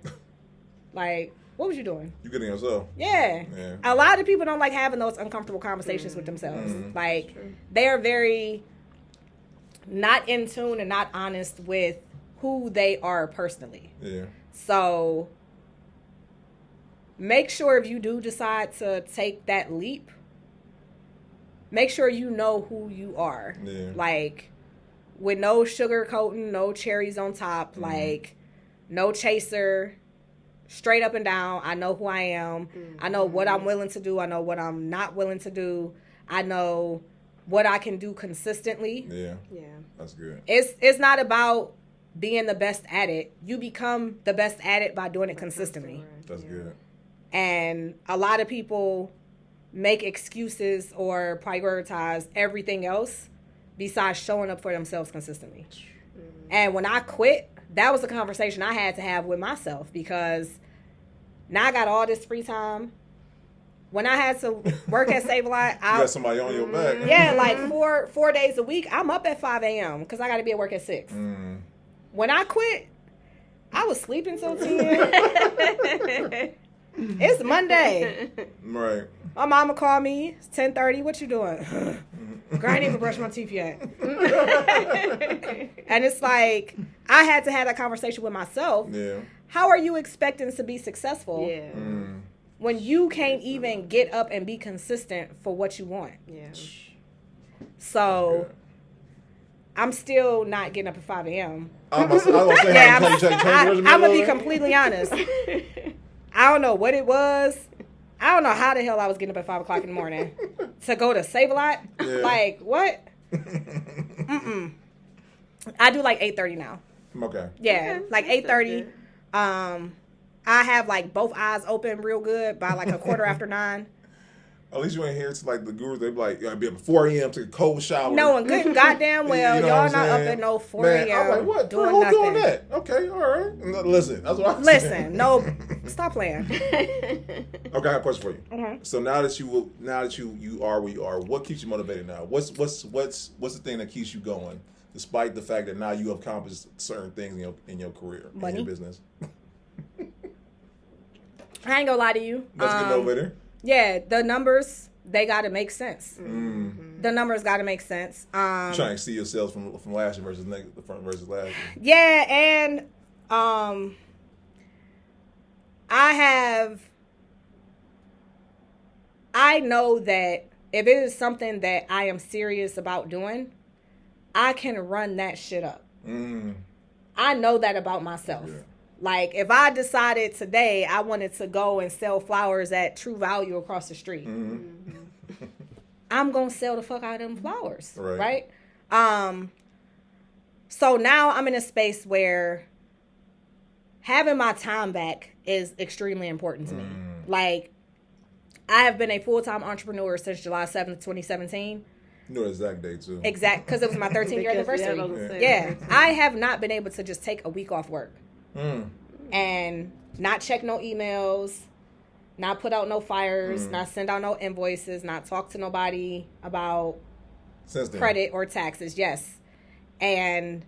Like, what was you doing? You getting yourself. Yeah. A lot of people don't like having those uncomfortable conversations with themselves. Like, they're very not in tune and not honest with who they are personally. Yeah. So, make sure if you do decide to take that leap, make sure you know who you are. Yeah. Like, with no sugarcoating, no cherries on top, like, no chaser. Straight up and down. I know who I am. I know what I'm willing to do. I know what I'm not willing to do. I know what I can do consistently. Yeah. That's good. It's not about being the best at it. You become the best at it by doing it consistently. That's good. And a lot of people make excuses or prioritize everything else besides showing up for themselves consistently. And when I quit, that was a conversation I had to have with myself, because now I got all this free time. When I had to work at Save a Lot, You got somebody on your back. yeah, like 4 days a week, I'm up at 5 a.m. because I got to be at work at 6. When I quit, I was sleeping till 10. It's Monday. Right. My mama called me. It's 10:30. What you doing? Girl, I ain't even brush my teeth yet. And it's like, I had to have that conversation with myself. Yeah. How are you expecting to be successful when you can't even get up and be consistent for what you want? Yeah. So, I'm still not getting up at 5 a.m. I'm going to say, I'm going to be completely honest. I don't know what it was. I don't know how the hell I was getting up at 5 o'clock in the morning to go to Save a Lot. Yeah. Like, what? I do like 8:30 now. Okay. Yeah, Okay, like that's 8:30. good. I have like both eyes open real good by like a quarter after 9. At least you ain't here to like the gurus. They be like, you gotta be up at 4 a.m. take a cold shower. Knowing good and goddamn well, You know y'all what not I'm up saying? at no 4 Man, a.m. I'm like, what? doing Who's nothing. doing that? Okay, all right. No, listen, that's what I'm Listen, saying. no, stop playing. Okay, I have a question for you. Mhm. So now that you are where you are, what keeps you motivated now? What's the thing that keeps you going, despite the fact that now you have accomplished certain things in your career, in Money. your business? I ain't gonna lie to you. Let's get over there. Yeah, the numbers, they gotta make sense. The numbers gotta make sense. Trying to see yourselves from last year versus the front versus last year. Yeah, and I know that if it is something that I am serious about doing, I can run that shit up. I know that about myself. Yeah. Like, if I decided today I wanted to go and sell flowers at True Value across the street, I'm going to sell the fuck out of them flowers. Right. So now I'm in a space where having my time back is extremely important to me. Like, I have been a full-time entrepreneur since July 7th, 2017. You know the exact date, too. Exact, because it was my 13th year anniversary. Yeah. I have not been able to just take a week off work. And not check no emails, not put out no fires, not send out no invoices, not talk to nobody about credit or taxes. Yes. And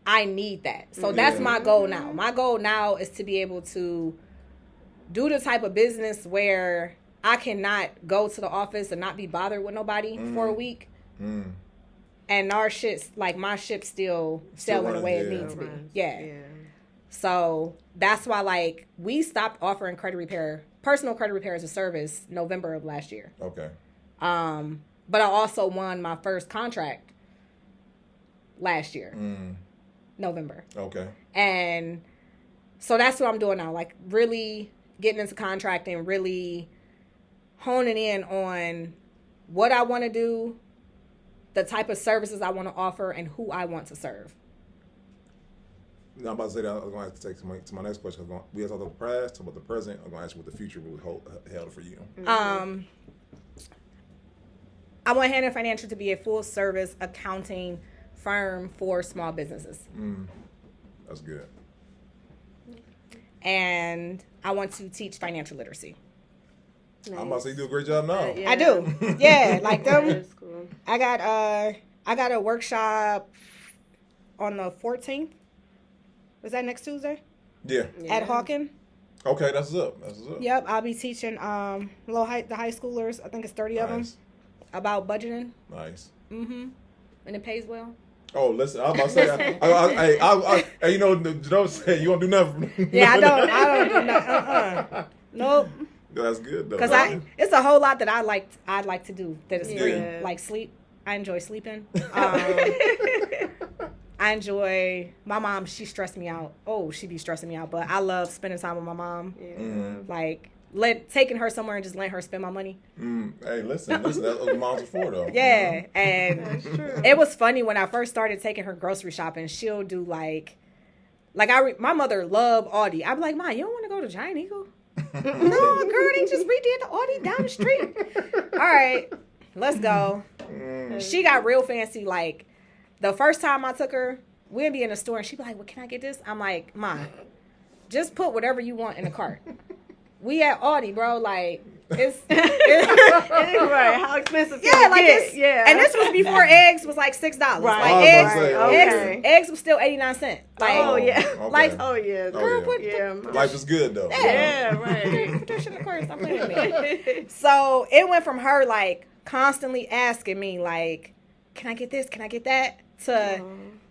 I need that. So that's my goal now. My goal now is to be able to do the type of business where I cannot go to the office and not be bothered with nobody for a week. And our shit's, like, my ship's still sailing the way it needs to be. Yeah. So that's why, like, we stopped offering personal credit repair as a service November of last year. Okay. But I also won my first contract last year, November. Okay. And so that's what I'm doing now. Like, really getting into contracting, really honing in on what I want to do, the type of services I want to offer, and who I want to serve. Now, I'm about to say that I was going to have to take to my next question. We have talked about the past, talk about the present. I'm going to ask you what the future will hold for you. I want Hannah Financial to be a full-service accounting firm for small businesses. That's good. And I want to teach financial literacy. Nice. I'm about to say you do a great job now. I do. Yeah, like them. That's cool. I got a workshop on the 14th. Was that next Tuesday? Yeah. At Hawken. Okay, that's what's up. That's what's up. Yep, I'll be teaching the high schoolers. I think it's 30 of them about budgeting. Nice. And it pays well. Oh, listen, I was about to say, you know, say you won't do nothing. Yeah, I don't do nothing. Nope. That's good though. Because it's a whole lot that I'd like to do that is free. Yeah. Like sleep. I enjoy sleeping. I enjoy my mom. She stressed me out. Oh, she be stressing me out. But I love spending time with my mom. Like taking her somewhere and just letting her spend my money. Hey, listen. That's what moms are for, though. Yeah, and it was funny when I first started taking her grocery shopping. She'll do my mother loved Audi. I'm like, Ma, you don't want to go to Giant Eagle? No, girl, they just redid the Audi down the street. All right, let's go. She got real fancy. Like, the first time I took her, we'd be in the store and she'd be like, well, can I get this? I'm like, Ma, just put whatever you want in the cart. We at Aldi, bro. Like, it's right. How expensive? Yeah, like get? it's Yeah. And this was before eggs was like $6. Right. Like eggs was still 89 cents. Like, oh yeah. Okay. Like, oh yeah. girl, put Life is good though. Yeah, right. Put that shit in the cart. Stop playing with me. So it went from her like constantly asking me like, can I get this? Can I get that? To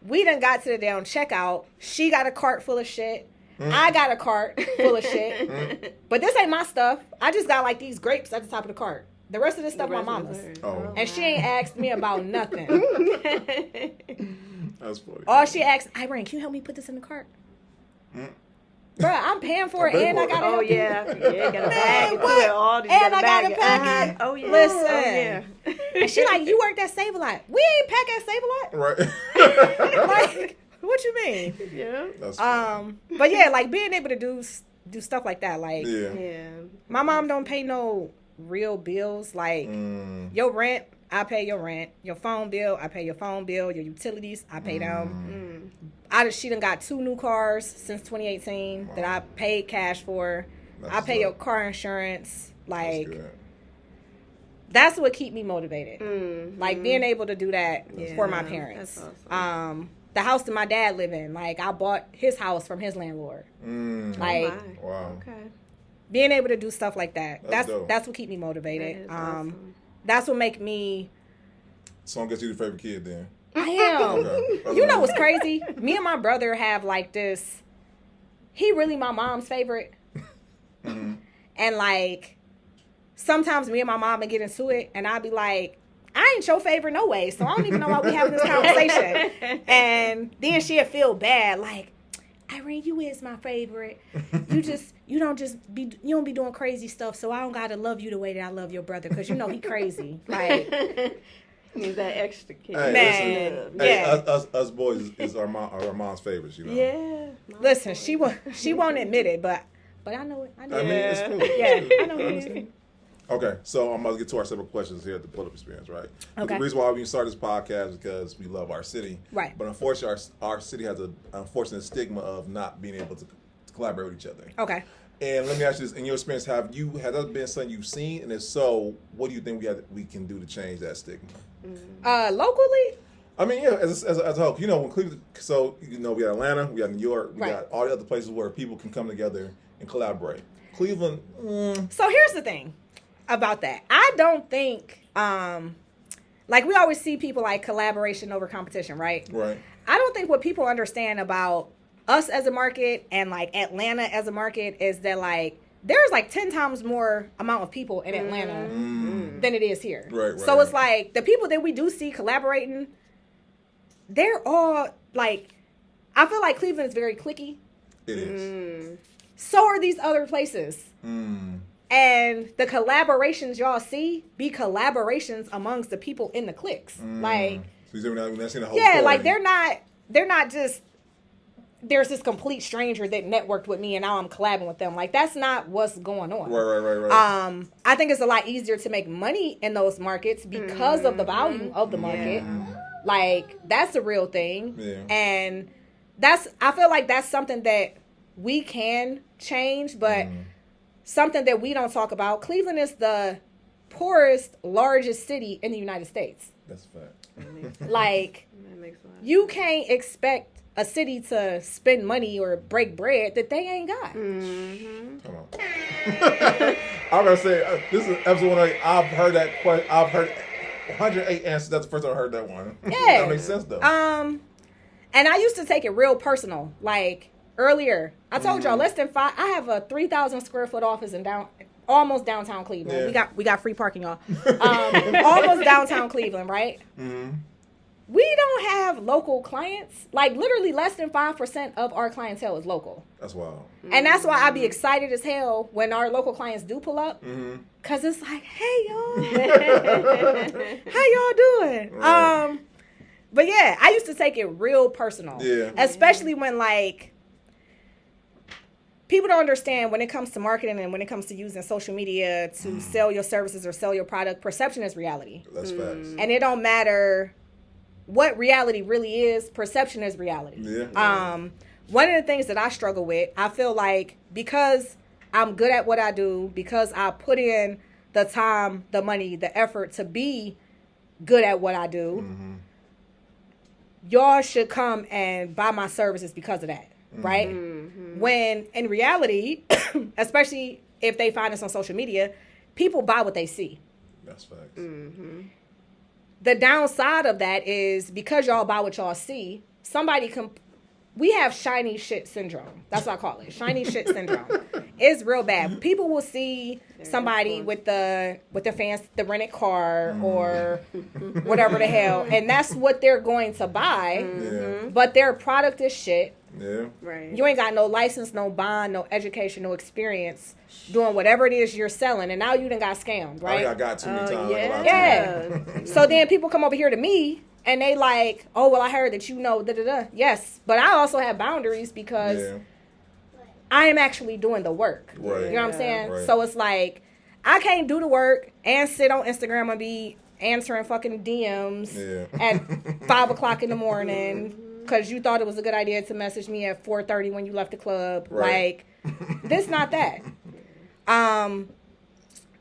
we done got to the damn checkout. She got a cart full of shit. I got a cart full of shit. But this ain't my stuff. I just got like these grapes at the top of the cart. The rest of this stuff my mama's. And she ain't asked me about nothing. That's funny. All she asked, Irene, can you help me put this in the cart? Bruh, I'm paying for it and I gotta help you. Yeah, got a bag Man, what? all And I gotta pack it. Oh yeah. Listen. Oh, yeah. And she like, you worked at Save-A-Lot. We ain't pack at Save-A-Lot. Right. Like, what you mean? Yeah. That's funny. But yeah, like being able to do stuff like that. Like, Yeah. my mom don't pay no real bills. Like, your rent, I pay your rent. Your phone bill, I pay your phone bill. Your utilities, I pay them. She done got 2 new cars since 2018 that I paid cash for. I pay your car insurance. Like, that's what keep me motivated. Like, being able to do that for my parents. That's awesome. The house that my dad lived in, like, I bought his house from his landlord. Like, wow. Okay. being able to do stuff like that, That's that's what keep me motivated. That is awesome. That's what make me. So I guess you're the favorite kid then. I am. Okay. You know what's crazy? Me and my brother have like this. He really my mom's favorite. And like, sometimes me and my mom would get into it, and I'd be like, I ain't your favorite no way, so I don't even know why we having this conversation. And then she'd feel bad, like, Irene, you is my favorite. You don't be doing crazy stuff, so I don't gotta love you the way that I love your brother, because you know he crazy. Like, Need that extra kid. Hey, man, listen, hey, us boys is our mom's favorites, you know. Yeah. Listen, she won't admit it, but I know it. I know I mean, it. it's cool. Yeah, I know it. Okay, so I'm about to get to our several questions here at the Pull-Up Experience, right? Okay. The reason why we started this podcast is because we love our city. Right. But unfortunately, our city has an unfortunate stigma of not being able to collaborate with each other. Okay. And let me ask you this: in your experience, has that been something you've seen? And if so, what do you think we can do to change that stigma? Locally? I mean, yeah, as a whole, you know, when Cleveland, so you know, we got Atlanta, we got New York, we got all the other places where people can come together and collaborate. Cleveland. So here's the thing about that. I don't think, like we always see people like collaboration over competition, right? Right. I don't think what people understand about us as a market and like Atlanta as a market is that like there's like 10 times more amount of people in Atlanta than it is here. Right. So it's like the people that we do see collaborating, they're all like, I feel like Cleveland is very cliquey. It is. So are these other places. And the collaborations y'all see be collaborations amongst the people in the cliques. Like, so you're not seeing the whole yeah, story. like they're not just, there's this complete stranger that networked with me and now I'm collabing with them. Like, that's not what's going on. Right. I think it's a lot easier to make money in those markets because of the volume of the market. Like, that's a real thing. Yeah. And I feel like that's something that we can change, but something that we don't talk about. Cleveland is the poorest, largest city in the United States. That's a fact. Like, That makes a lot. you can't expect a city to spend money or break bread that they ain't got. Come on. I'm gonna say this is episode 108. I've heard that question. I've heard 108 answers. That's the first time I heard that one. Yeah. That makes sense though. And I used to take it real personal. Like earlier, I told y'all less than 5. I have a 3,000 square foot office in almost downtown Cleveland. Yeah. We got free parking, y'all. Almost downtown Cleveland, right? We don't have local clients. Like, literally less than 5% of our clientele is local. That's wild. And that's why I be excited as hell when our local clients do pull up. Because it's like, hey, y'all. How y'all doing? Right. But yeah, I used to take it real personal. Yeah. Especially when, like, people don't understand when it comes to marketing and when it comes to using social media to sell your services or sell your product, perception is reality. That's facts. And it don't matter what reality really is, perception is reality. Yeah. One of the things that I struggle with, I feel like because I'm good at what I do, because I put in the time, the money, the effort to be good at what I do, y'all should come and buy my services because of that, right? When in reality, especially if they find us on social media, people buy what they see. That's facts. The downside of that is because y'all buy what y'all see, we have shiny shit syndrome. That's what I call it. Shiny shit syndrome. It's real bad. People will see somebody with the rented car or whatever the hell, and that's what they're going to buy. But their product is shit. Yeah. Right. You ain't got no license, no bond, no education, no experience doing whatever it is you're selling, and now you done got scammed, right? I got too many times. Yeah. So then people come over here to me and they like, oh, well, I heard that you know, da-da-da. Yes, but I also have boundaries because I am actually doing the work. Right. You know what I'm saying? Right. So it's like, I can't do the work and sit on Instagram and be answering fucking DMs at 5 o'clock in the morning because you thought it was a good idea to message me at 4:30 when you left the club. Right. Like, this not that.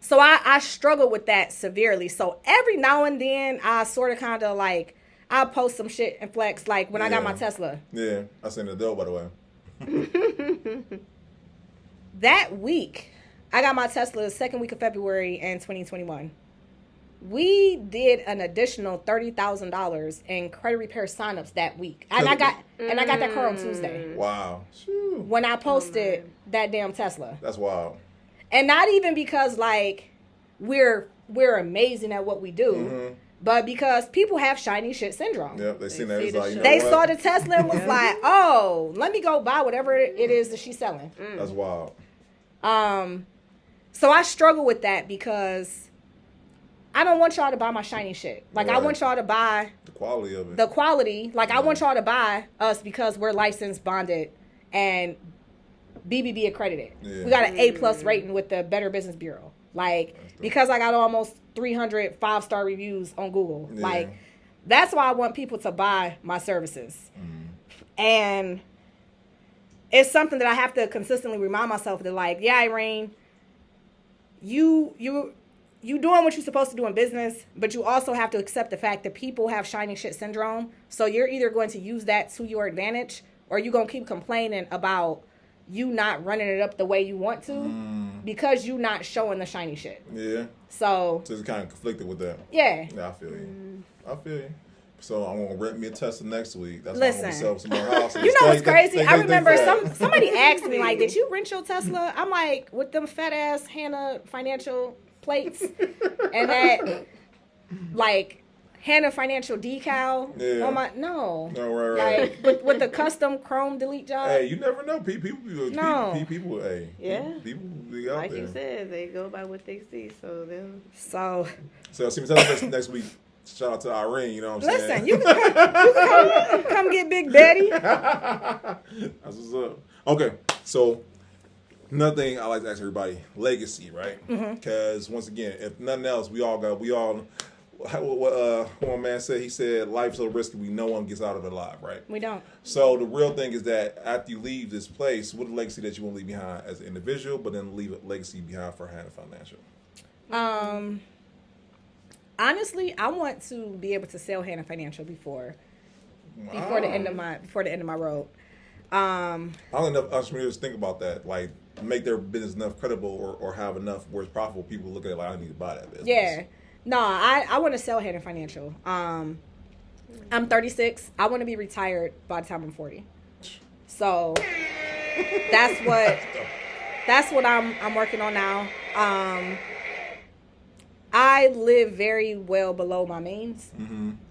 So I struggle with that severely. So every now and then I sort of kind of like, I'll post some shit and flex, like when I got my Tesla. Yeah, I seen the dough, by the way. That week, I got my Tesla the second week of February in 2021. We did an additional $30,000 in credit repair signups that week. And I got that car on Tuesday. Wow. Shoo. When I posted that damn Tesla. That's wild. And not even because like we're amazing at what we do, but because people have shiny shit syndrome. Yep, they seen that. It's like, you know they what? saw the Tesla and was like, "Oh, let me go buy whatever it is that she's selling." That's wild. So I struggle with that because I don't want y'all to buy my shiny shit. Like, I want y'all to buy the quality of it. The quality. Like, I want y'all to buy us because we're licensed, bonded, and BBB accredited. Yeah. We got an A+ rating with the Better Business Bureau. Like, because I got almost 300 5-star reviews on Google. Yeah. Like, that's why I want people to buy my services. And it's something that I have to consistently remind myself that, like, yeah, Irene, you doing what you're supposed to do in business, but you also have to accept the fact that people have shiny shit syndrome. So you're either going to use that to your advantage, or you're going to keep complaining about you not running it up the way you want to because you not showing the shiny shit. Yeah. So it's kind of conflicted with that. Yeah. Yeah, I feel you. I feel you. So I'm gonna rent me a Tesla next week. That's Listen, why I'm gonna sell some more houses. You know what's crazy? I remember somebody asked me, like, did you rent your Tesla? I'm like, with them fat ass Hannah financial plates and that like Hannah financial decal on my No, right. Like with the custom chrome delete job. Hey, you never know. People be out like there. You said, they go by what they see. So see me tell next week. Shout out to Irene, you know what I'm saying? Listen, you can come get Big Betty. That's what's up. Okay, so another thing I like to ask everybody, legacy, right? Because once again, if nothing else, what one man said, he said, life's so risky, no one gets out of it alive, right? We don't. So the real thing is that after you leave this place, what a legacy that you want to leave behind as an individual, but then leave a legacy behind for Hannah Financial? Honestly, I want to be able to sell Hannah Financial before the end of my road. I don't know if entrepreneurs think about that, like make their business enough credible or have enough where it's profitable. People look at it like, I need to buy that business. Yeah. No, I want to sell Hannah Financial. I'm 36. I want to be retired by the time I'm 40. So that's what I'm working on now. I live very well below my means.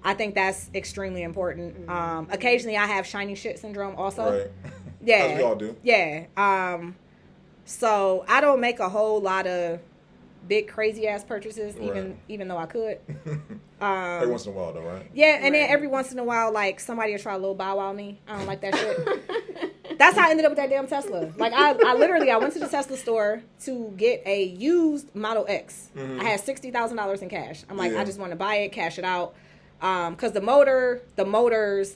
I think that's extremely important. Occasionally I have shiny shit syndrome also. Right. Yeah. As we all do. Yeah. So I don't make a whole lot of big crazy ass purchases, even though I could. Every once in a while though, right? Yeah, and then every once in a while, like, somebody will try a little bow wow me. I don't like that shit. That's how I ended up with that damn Tesla. Like, I literally went to the Tesla store to get a used Model X. I had $60,000 in cash. I'm like, I just want to buy it, cash it out. Because the motors,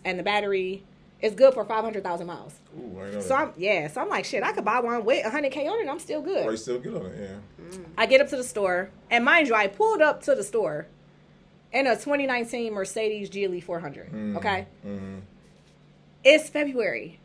and the battery is good for 500,000 miles. Ooh, I know So that. I'm like, shit, I could buy one with 100K on it and I'm still good. Right, still good on it, yeah. I get up to the store, and mind you, I pulled up to the store in a 2019 Mercedes GLE 400, okay? Mm-hmm. It's February.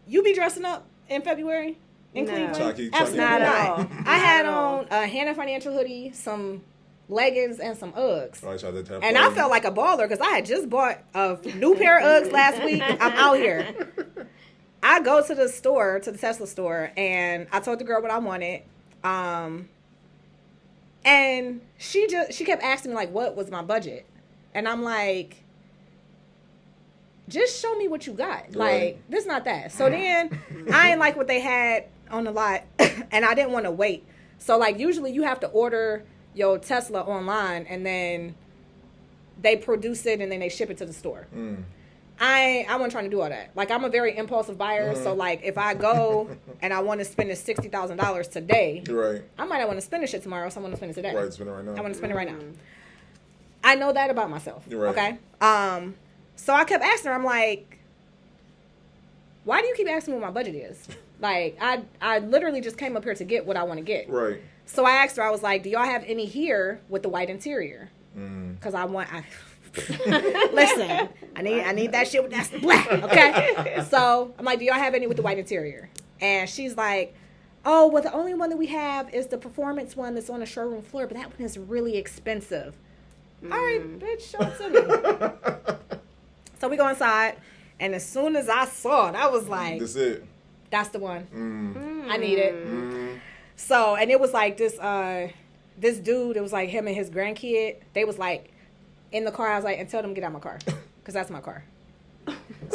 You be dressing up in February in No. Cleveland? Chalky Absolutely Not not. at all. I had Not at all. on a Hannah Financial hoodie, some leggings, and some Uggs. I tried to And I felt like a baller because I had just bought a new pair of Uggs last week. I'm out here. I go to the store, to the Tesla store, and I told the girl what I wanted. And she kept asking me, like, what was my budget? And I'm like, just show me what you got. Like, this not that. So then I ain't like what they had on the lot, and I didn't want to wait. So, like, usually you have to order your Tesla online, and then they produce it, and then they ship it to the store. I wasn't trying to do all that. Like, I'm a very impulsive buyer, so, like, if I go and I want to spend this $60,000 today, Right. I might not want to spend this shit tomorrow, so I want to spend it today. Right, spend it right now. I want to spend it right now. I know that about myself. You're right. Okay? So I kept asking her, I'm like, why do you keep asking me what my budget is? Like, I literally just came up here to get what I want to get. Right. So I asked her, I was like, do y'all have any here with the white interior? Because listen, I need that shit with that black, okay? So I'm like, do y'all have any with the white interior? And she's like, oh, well, the only one that we have is the performance one that's on the showroom floor, but that one is really expensive. All right, bitch, show it to me. So we go inside, and as soon as I saw it, I was like, That's it. that's the one. I need it. So, and it was like this dude, it was like him and his grandkid. They was like in the car. I was like, and tell them to get out my car, because that's my car.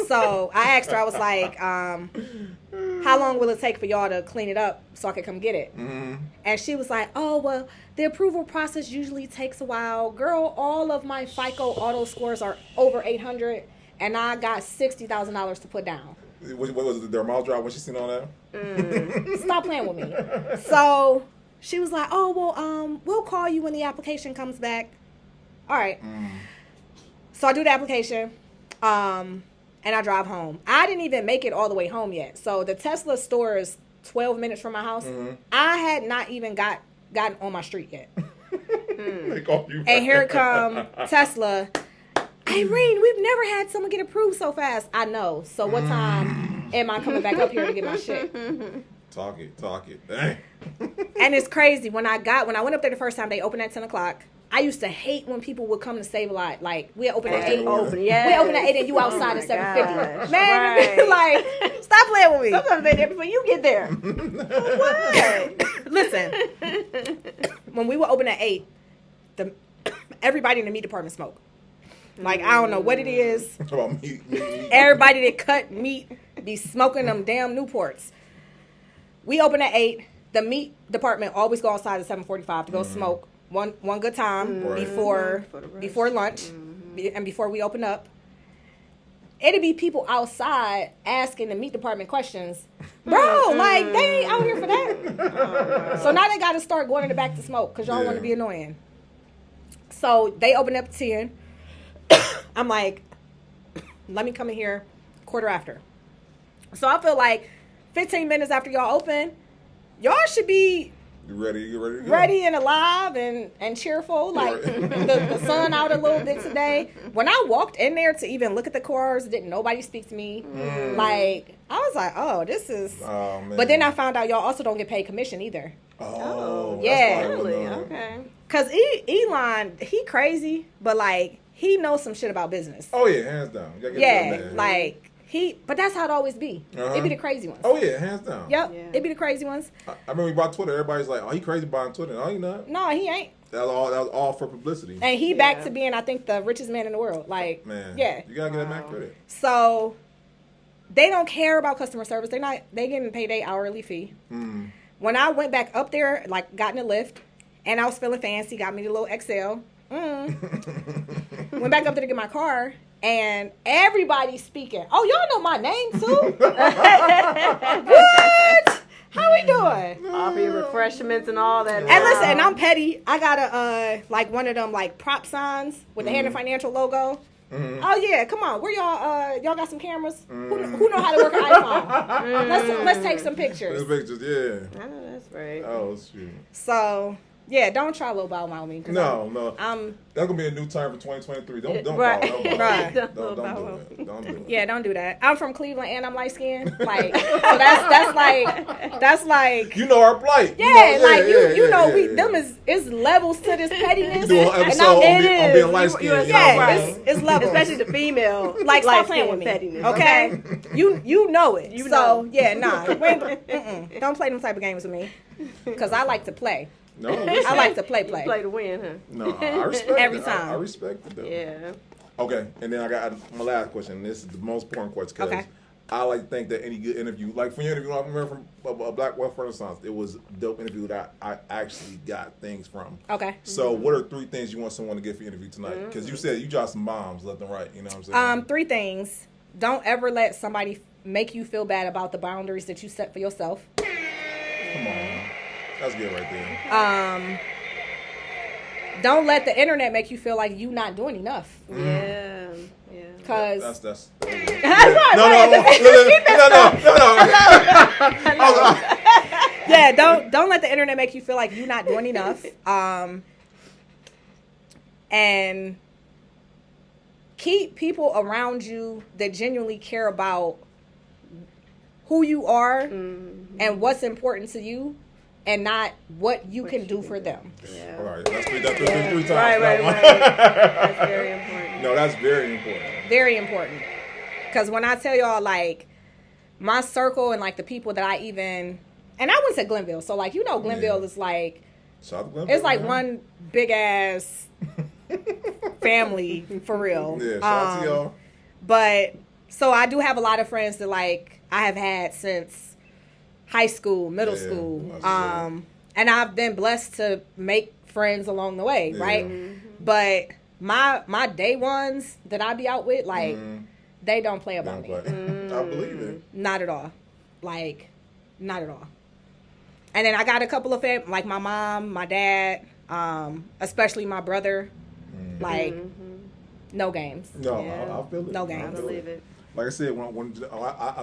So I asked her, I was like, how long will it take for y'all to clean it up so I can come get it? And she was like, oh, well, the approval process usually takes a while. Girl, all of my FICO auto scores are over 800, and I got $60,000 to put down. What was it, their mouth drop when she seen all that? Stop playing with me. So she was like, oh, well, we'll call you when the application comes back. All right. So I do the application, and I drive home. I didn't even make it all the way home yet. So the Tesla store is 12 minutes from my house. I had not even gotten on my street yet. They call you And here come Tesla. Irene, we've never had someone get approved so fast. I know. So what time am I coming back up here to get my shit? Talk it. Dang. And it's crazy. When I went up there the first time, they opened at 10 o'clock. I used to hate when people would come to Save a Lot. Like, we open at 8. We open at 8 and you outside at 7:50. Man, like, stop playing with me. Sometimes they there before you get there. What? Listen, when we were open at 8, everybody in the meat department smoked. Like, I don't know what it is. About meat. Everybody that cut meat be smoking them damn Newports. We open at 8. The meat department always go outside at 7:45 to go smoke one good time before lunch and before we open up. It'd be people outside asking the meat department questions. Bro, like, they ain't out here for that. So now they got to start going in the back to smoke because y'all want to be annoying. So they open up at 10. I'm like, let me come in here quarter after. So I feel like 15 minutes after y'all open, y'all should be ready to go. Ready and alive and cheerful. Like, the sun out a little bit today. When I walked in there to even look at the cars, didn't nobody speak to me. Like, I was like, oh, this is... Oh, man. But then I found out y'all also don't get paid commission either. Oh, yeah. Really? Okay. Because Elon, he crazy, but, like, he knows some shit about business. Oh, yeah, hands down. You gotta get that, man. Like... But that's how it always be. It be the crazy ones. Oh, yeah, hands down. Yep, Yeah. it be the crazy ones. I remember we bought Twitter. Everybody's like, oh, he crazy buying Twitter. No, he not. No, he ain't. That was all for publicity. And he back to being, I think, the richest man in the world. Like, Man. yeah. You gotta get that Mac credit. So they don't care about customer service. They getting paid their hourly fee. When I went back up there, like, got in the lift, and I was feeling fancy, got me the little XL. Went back up there to get my car, and everybody's speaking. Oh, y'all know my name too? What? How we doing? Offer your refreshments and all that. And listen, and I'm petty. I got a like one of them like prop signs with the Hand Financial logo. Oh yeah, come on. Where y'all got some cameras? Who know how to work an iPhone? Let's take some pictures. Yeah. I know that's right. Oh, shoot. So yeah, don't try Lil Bow Wow me. No. That's gonna be a new term for 2023. Don't Right. Don't do Right. it. Don't do it. Yeah, don't do that. I'm from Cleveland and I'm light skinned. Like, so that's like. You know our plight. You know, them is levels to this pettiness. You do an episode on being light skinned. It's levels. Especially the female. Like, stop playing with me. Pettiness. Okay? you know it. You so, know. yeah, nah. Don't play them type of games with me. Because I like to play. No, I like to play. You play to win, huh? No, I respect Every it. time. I respect it, though. Yeah. Okay, and then I got my last question. This is the most important question because Okay. I like to think that any good interview, like for your interview, I remember from a Black Wealth Renaissance, it was a dope interview that I actually got things from. Okay. So, what are 3 things you want someone to get for your interview tonight? Because you said you dropped some bombs left and right. You know what I'm saying? 3 things. Don't ever let somebody make you feel bad about the boundaries that you set for yourself. Come on, that's good right there. Don't let the internet make you feel like you not doing enough. Yeah. Cause That's no. Yeah, don't let the internet make you feel like you're not doing enough. And keep people around you that genuinely care about who you are and what's important to you, and not what you can do for them. Yeah. All right, that's 3 times. Right. That's very important. No, that's very important. Very important. Because when I tell y'all, like, my circle and, like, the people that I even... And I went to Glenville. So, like, you know, Glenville is, like... Shout out to Glenville, it's, like, man. one big-ass family, for real. Yeah, shout out to y'all. But, so I do have a lot of friends that, like, I have had since high school, middle school. And I've been blessed to make friends along the way, right? But my day ones that I be out with, like, they don't play about me. I believe it. Not at all. Like, not at all. And then I got a couple of like my mom, my dad, especially my brother. Like, no games. No, Yeah. I feel it. No games. I believe it. Like I said, when I was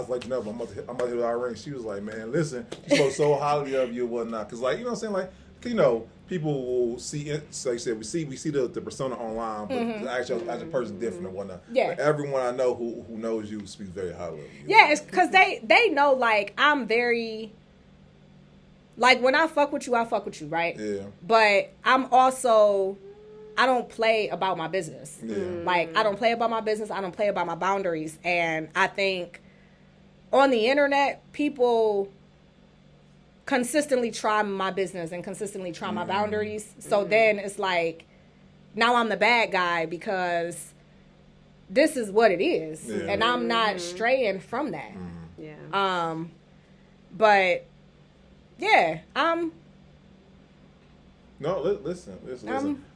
like, I'm about to hit with Irene. She was like, man, listen, she spoke so highly of you and whatnot. Because, like, you know what I'm saying? Like, you know, people will see it. So like I said, we see the persona online, but the actual person different and whatnot. Yeah. But everyone I know who knows you speaks very highly of you. Yeah, it's because they know, like, I'm very... Like, when I fuck with you, right? Yeah. But I'm also... I don't play about my business. Yeah. Like, I don't play about my business. I don't play about my boundaries. And I think on the internet, people consistently try my business and consistently try my boundaries. So then it's like, now I'm the bad guy because this is what it is. Yeah. And I'm not straying from that. Yeah. But, yeah, No, listen.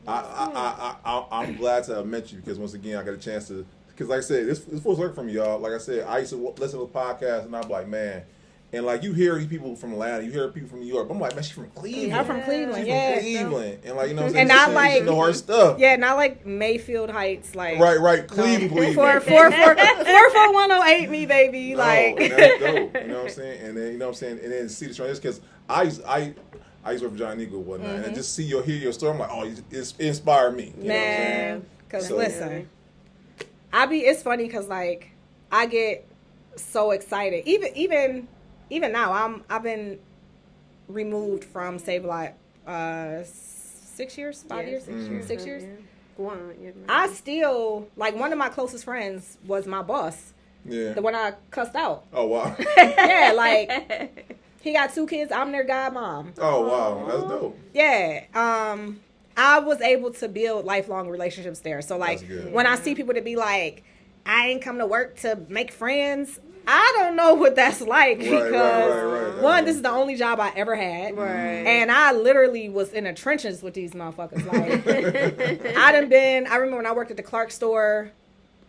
I'm glad to have met you because once again I got a chance to. Because like I said, this was work from y'all. Like I said, I used to listen to the podcast and I'm like, man, and like you hear these people from Atlanta, you hear people from New York. But I'm like, man, she's from Cleveland. I'm from Cleveland, She's from Cleveland, and like you know, what I'm saying, And I she like know her stuff. Yeah, not like Mayfield Heights, like Right, Cleveland. 44108 me, baby. Like, and that's dope. You know what I'm saying? And then you know what I'm saying, and then see the transition because I used to work for John Eagle and whatnot, and just hear your story. I'm like, oh, it inspired me. You know what I'm saying? Because So- listen, it's funny because like I get so excited. Even now, I've been removed from Save a Lot 6 years, 5 years, 6 years. I still like one of my closest friends was my boss, Yeah. the one I cussed out. Oh wow. Yeah, like he got 2 kids. I'm their godmom. Oh wow, that's dope. Yeah. I was able to build lifelong relationships there. So like That's good. when I see people that be like, I ain't come to work to make friends, I don't know what that's like because one, this is the only job I ever had. Right. And I literally was in the trenches with these motherfuckers. Like I remember when I worked at the Clark store,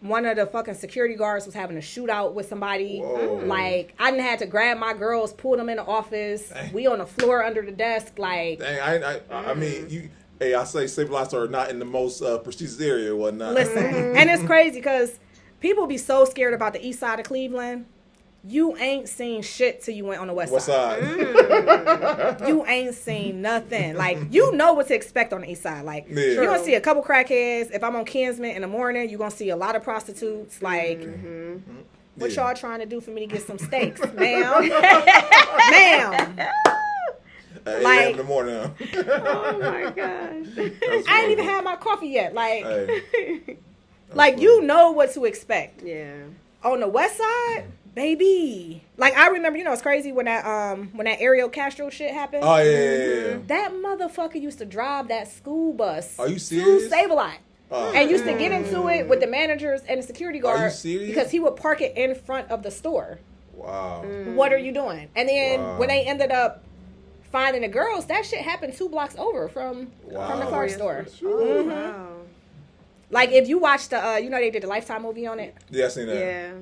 one of the fucking security guards was having a shootout with somebody. Whoa. Like, I done had to grab my girls, pull them in the office. Dang. We on the floor under the desk. Like, dang, I mean, I say stabilizers are not in the most prestigious area or whatnot. Listen, and it's crazy because people be so scared about the east side of Cleveland. You ain't seen shit till you went on the west side. You ain't seen nothing. Like, you know what to expect on the east side. Like, you're going to see a couple crackheads. If I'm on Kinsman in the morning, you're going to see a lot of prostitutes. Like, what y'all trying to do for me to get some steaks, ma'am? Ma'am. Like, in the morning. Oh, my gosh. I ain't even had my coffee yet. Like, like you know what to expect. Yeah. On the west side... Baby, like I remember, it's crazy when that Ariel Castro shit happened. Oh yeah. That motherfucker used to drive that school bus. Are you serious? To Save-A-Lot. And used to get into it with the managers and the security guard. Are you serious? Because he would park it in front of the store. Wow. What are you doing? And then when they ended up finding the girls, that shit happened 2 blocks over from the car store. Wow. Like if you watch the, they did the Lifetime movie on it. Yeah, I seen that. Yeah.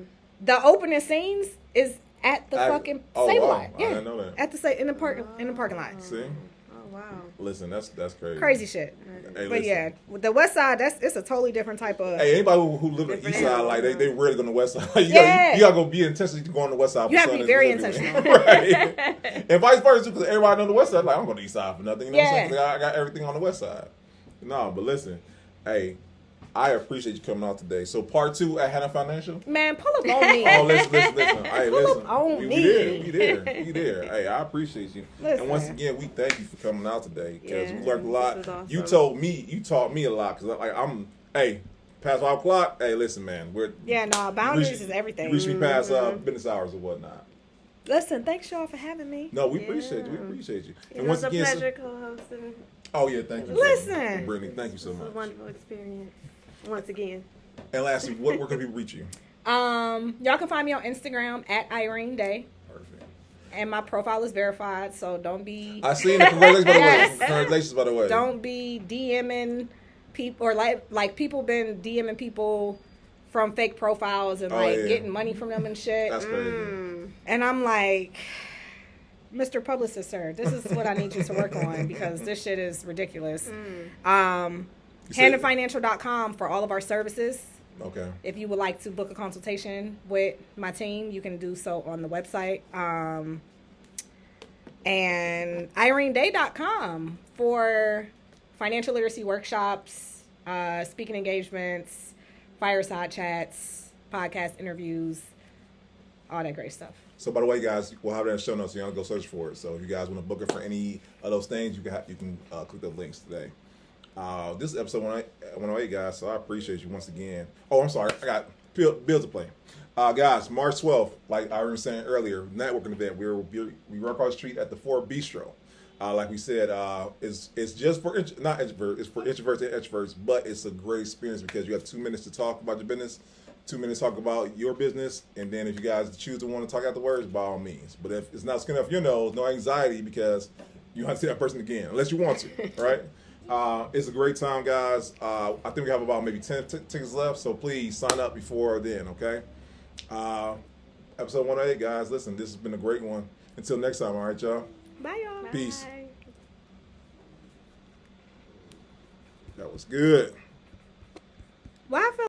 The opening scenes is at the fucking Save-A-Lot. Wow. Yeah, I didn't know that. At the in the parking lot. See? Oh wow. Listen, that's crazy. Crazy shit. Hey, but yeah, with the west side, it's a totally different type of. Hey, anybody who live on the east side, like they rarely go on the west side. you gotta go be intentional to go on the west side. You have to be very intentional, right? And vice versa, because everybody on the west side, like I'm going to the east side for nothing. You know what I'm saying? I got everything on the west side. No, but listen, hey. I appreciate you coming out today. So part 2 at Hannah Financial. Man, pull up on me. Oh, listen. Hey, listen. On we me. there. Hey, I appreciate you. Listen. And once again, we thank you for coming out today because we learned a this lot. was awesome. You taught me a lot because past 5 o'clock. Hey, listen, man. Boundaries is everything. You reach me past business hours or whatnot. Listen, thanks y'all for having me. No, we appreciate you. We appreciate you. It was a pleasure co-hosting. Oh yeah, thank you. Listen, Brittany, thank you so much. It was a wonderful experience. Once again. And lastly, where can people reach you? Y'all can find me on Instagram at Irene Day. Perfect. And my profile is verified, so don't be. I seen it. Congratulations, by the way. Don't be DMing people or like people been DMing people from fake profiles and getting money from them and shit. That's crazy. And I'm like, Mr. Publicist, sir, this is what I need you to work on because this shit is ridiculous. HannahFinancial.com for all of our services. Okay. If you would like to book a consultation with my team, you can do so on the website. And IreneDay.com for financial literacy workshops, speaking engagements, fireside chats, podcast interviews, all that great stuff. So, by the way, guys, we'll have that in the show notes, so you don't go search for it. So, if you guys want to book it for any of those things, you can click the links today. This is episode 108, guys, so I appreciate you once again. Oh, I'm sorry. I got bills to play. Guys, March 12th, like I was saying earlier, networking event. We work across the street at the Ford Bistro. Like we said, it's just for not introverts. It's for introverts and extroverts, but it's a great experience because you have 2 minutes to talk about your business, 2 minutes to talk about your business, and then if you guys choose to want to talk afterwards, by all means. But if it's not skin off your nose, no anxiety because you have to see that person again, unless you want to, right? It's a great time, guys. I think we have about maybe 10 tickets left, so please sign up before then, okay? Episode 108, guys. Listen, this has been a great one. Until next time, all right, y'all? Bye, y'all. Peace. That was good. Well, I feel